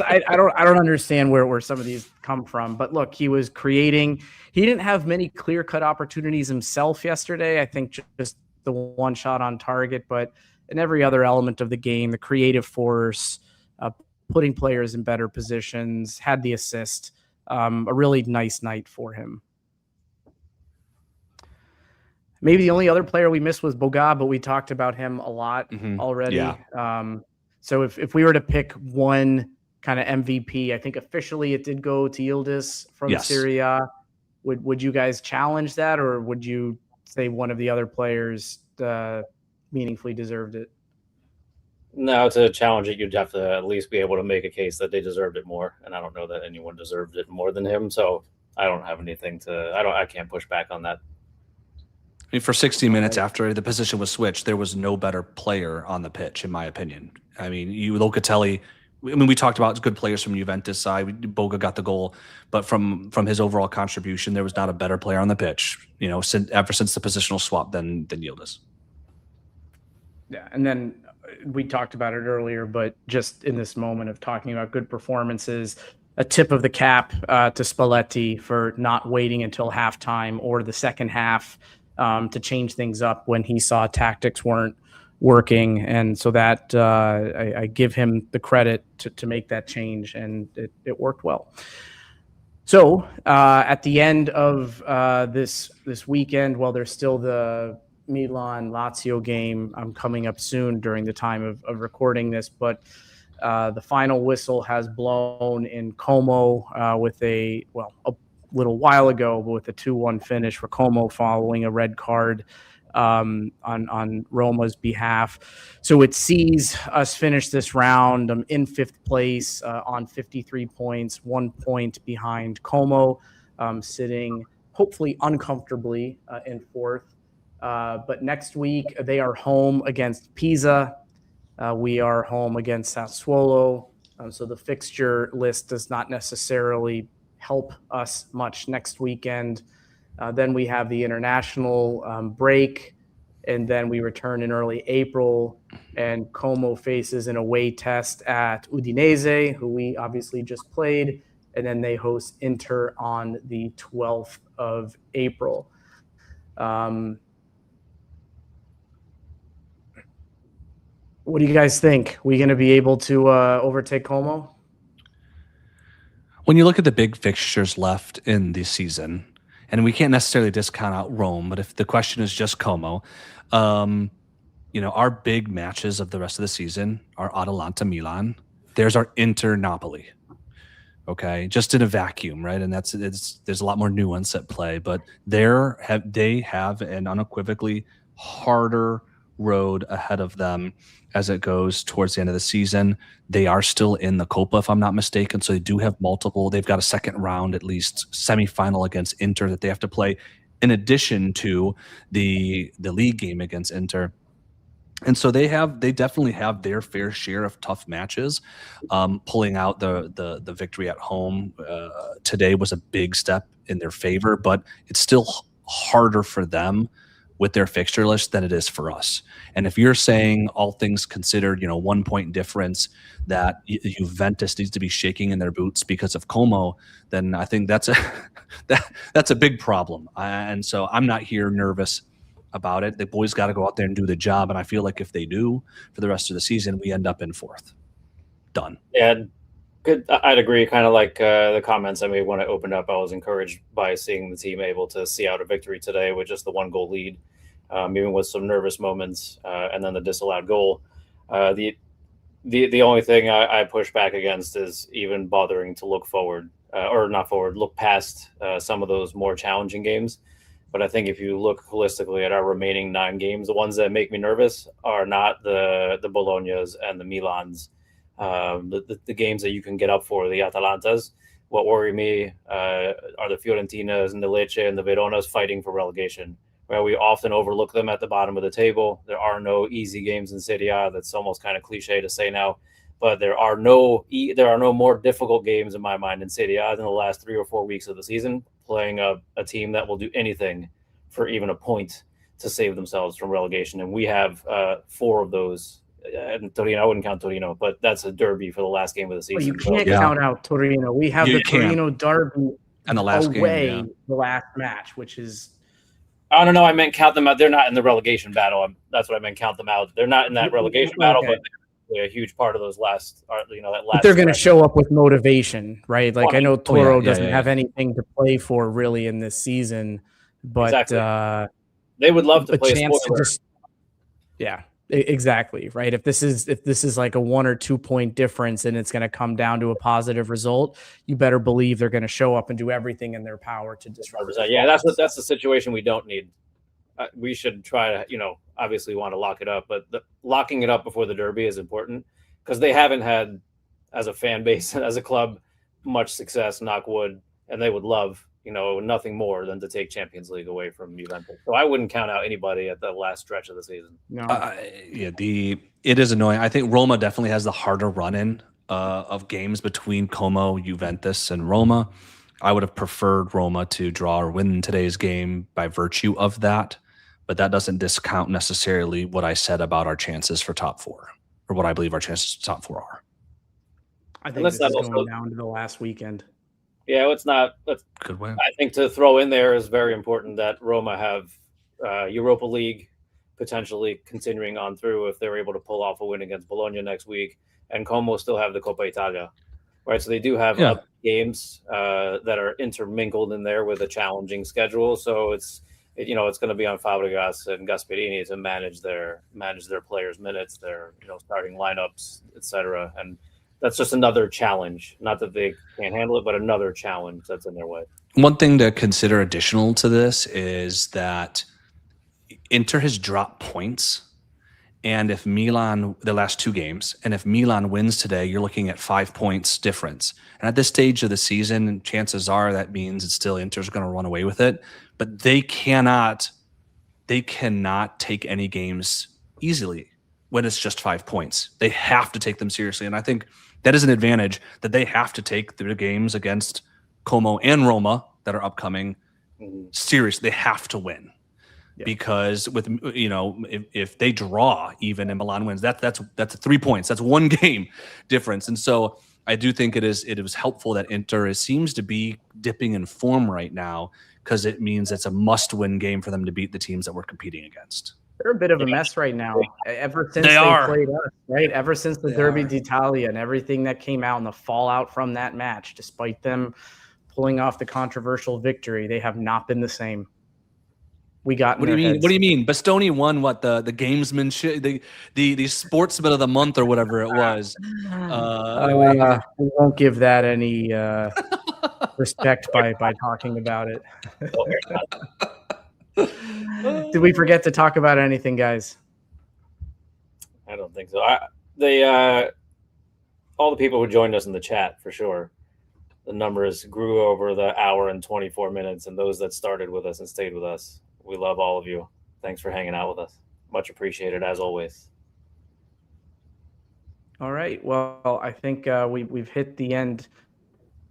I don't understand where some of these come from. But look, he was creating. He didn't have many clear-cut opportunities himself yesterday. I think just the one shot on target, but in every other element of the game, the creative force, putting players in better positions, had the assist. A really nice night for him. Maybe the only other player we missed was Boga, but we talked about him a lot already. Yeah. So if we were to pick one kind of MVP, I think officially it did go to Yildiz from Serie A. Would you guys challenge that, or would you say one of the other players meaningfully deserved it? No, to challenge it, you'd have to at least be able to make a case that they deserved it more, and I don't know that anyone deserved it more than him. So I don't have anything I can't push back on that. I mean, for 60 minutes after the position was switched, there was no better player on the pitch, in my opinion. I mean, Locatelli. I mean, we talked about good players from Juventus side. Boga got the goal, but from his overall contribution, there was not a better player on the pitch. You know, since the positional swap than Yildiz. Yeah, and then we talked about it earlier, but just in this moment of talking about good performances, a tip of the cap to Spalletti for not waiting until halftime or the second half to change things up when he saw tactics weren't working. And so that I give him the credit to make that change, and it worked well. So at the end of this weekend, while there's still the Milan-Lazio game coming up soon during the time of recording this, but the final whistle has blown in Como with a little while ago, with a 2-1 finish for Como following a red card on Roma's behalf. So it sees us finish this round in 5th place on 53 points, 1 point behind Como, sitting hopefully uncomfortably in 4th. But next week they are home against Pisa. We are home against Sassuolo. So the fixture list does not necessarily help us much next weekend. Then we have the international break, and then we return in early April, and Como faces an away test at Udinese, who we obviously just played, and then they host Inter on the 12th of April. What do you guys think? We going to be able to overtake Como? When you look at the big fixtures left in the season, and we can't necessarily discount out Rome, but if the question is just Como, our big matches of the rest of the season are Atalanta Milan. There's our Inter Napoli. Okay, just in a vacuum, right? And there's a lot more nuance at play, but they have an unequivocally harder road ahead of them as it goes towards the end of the season. They are still in the Copa, if I'm not mistaken, so they do have multiple. They've got a second round, at least semifinal against Inter that they have to play, in addition to the league game against Inter. And so they definitely have their fair share of tough matches. Pulling out the victory at home today was a big step in their favor, but it's still harder for them with their fixture list than it is for us. And if you're saying, all things considered, 1 point difference, that Juventus needs to be shaking in their boots because of Como, then I think that's a big problem. And so I'm not here nervous about it. The boys got to go out there and do the job, and I feel like if they do for the rest of the season, we end up in fourth. Done. Yeah, good. I'd agree. Kind of like the comments I made when I opened up. I was encouraged by seeing the team able to see out a victory today with just the 1-goal lead, even with some nervous moments, and then the disallowed goal. The only thing I push back against is even bothering to look forward, or not forward, look past some of those more challenging games. But I think if you look holistically at our remaining 9 games, the ones that make me nervous are not the Bolognas and the Milans, the games that you can get up for, the Atalantas. What worry me are the Fiorentinas and the Lecce and the Veronas fighting for relegation, where we often overlook them at the bottom of the table. There are no easy games in Serie A. That's almost kind of cliche to say now, but there are no more difficult games in my mind in Serie A than the last 3 or 4 weeks of the season, playing a team that will do anything for even a point to save themselves from relegation. And we have 4 of those. And Torino, I wouldn't count Torino, but that's a derby for the last game of the season. Well, you can't count out Torino. We have the Torino derby and the last away, game, the last match, which is. I don't know. I meant count them out. They're not in the relegation battle. That's what I meant. Count them out. They're not in that relegation battle, but they're a huge part of those last. That last. But they're going to show up with motivation, right? Like I know Toro doesn't have anything to play for really in this season, but exactly. They would love to play a chance to just. Yeah, exactly. Right. If this is like a 1 or 2 point difference and it's going to come down to a positive result, you better believe they're going to show up and do everything in their power to disrupt. Yeah, that's the situation we don't need. We should try to, obviously want to lock it up, but locking it up before the derby is important because they haven't had, as a fan base, as a club, much success, knock wood, and they would love, nothing more than to take Champions League away from Juventus. So I wouldn't count out anybody at the last stretch of the season. No. It is annoying. I think Roma definitely has the harder run-in of games between Como, Juventus, and Roma. I would have preferred Roma to draw or win today's game by virtue of that, but that doesn't discount necessarily what I said about our chances for top 4, or what I believe our chances for top 4 are. I think this is going down to the last weekend. Yeah, it's not. Could win. I think to throw in there is very important that Roma have Europa League potentially continuing on through if they're able to pull off a win against Bologna next week, and Como still have the Coppa Italia, right? So they do have games that are intermingled in there with a challenging schedule. So it's going to be on Fabregas and Gasperini to manage their players' minutes, their starting lineups, etc. And that's just another challenge. Not that they can't handle it, but another challenge that's in their way. One thing to consider additional to this is that Inter has dropped points. And if Milan, the last 2 games, and if Milan wins today, you're looking at 5 points difference. And at this stage of the season, chances are that means it's still Inter's going to run away with it. But they cannot take any games easily when it's just 5 points. They have to take them seriously. And I think that is an advantage, that they have to take their games against Como and Roma that are upcoming seriously. They have to win. Yeah. Because with if they draw even and Milan wins, that's 3 points. That's 1 game difference. And so I do think it was helpful that Inter seems to be dipping in form right now, because it means it's a must-win game for them to beat the teams that we're competing against. They're a bit of a mess right now. Ever since they played us, right? Ever since the Derby d'Italia and everything that came out and the fallout from that match, despite them pulling off the controversial victory, they have not been the same. We got. What do you mean? What do you mean? Bastoni won what the gamesmanship, the sportsman of the month or whatever it was. We won't give that any respect by talking about it. Did we forget to talk about anything, guys? I don't think so. All the people who joined us in the chat, for sure. The numbers grew over the hour and 24 minutes, and those that started with us and stayed with us. We love all of you. Thanks for hanging out with us. Much appreciated, as always. All right. Well, I think we've hit the end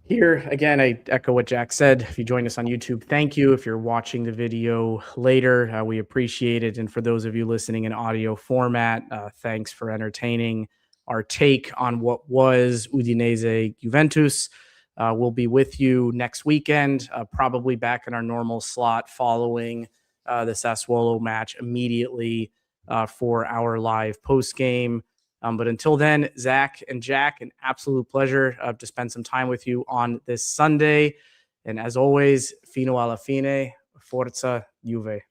here. Again, I echo what Jack said. If you joined us on YouTube, thank you. If you're watching the video later, we appreciate it. And for those of you listening in audio format, thanks for entertaining our take on what was Udinese-Juventus. We'll be with you next weekend, probably back in our normal slot following the Sassuolo match immediately for our live post game. But until then, Zach and Jack, an absolute pleasure to spend some time with you on this Sunday. And as always, fino alla fine, forza Juve.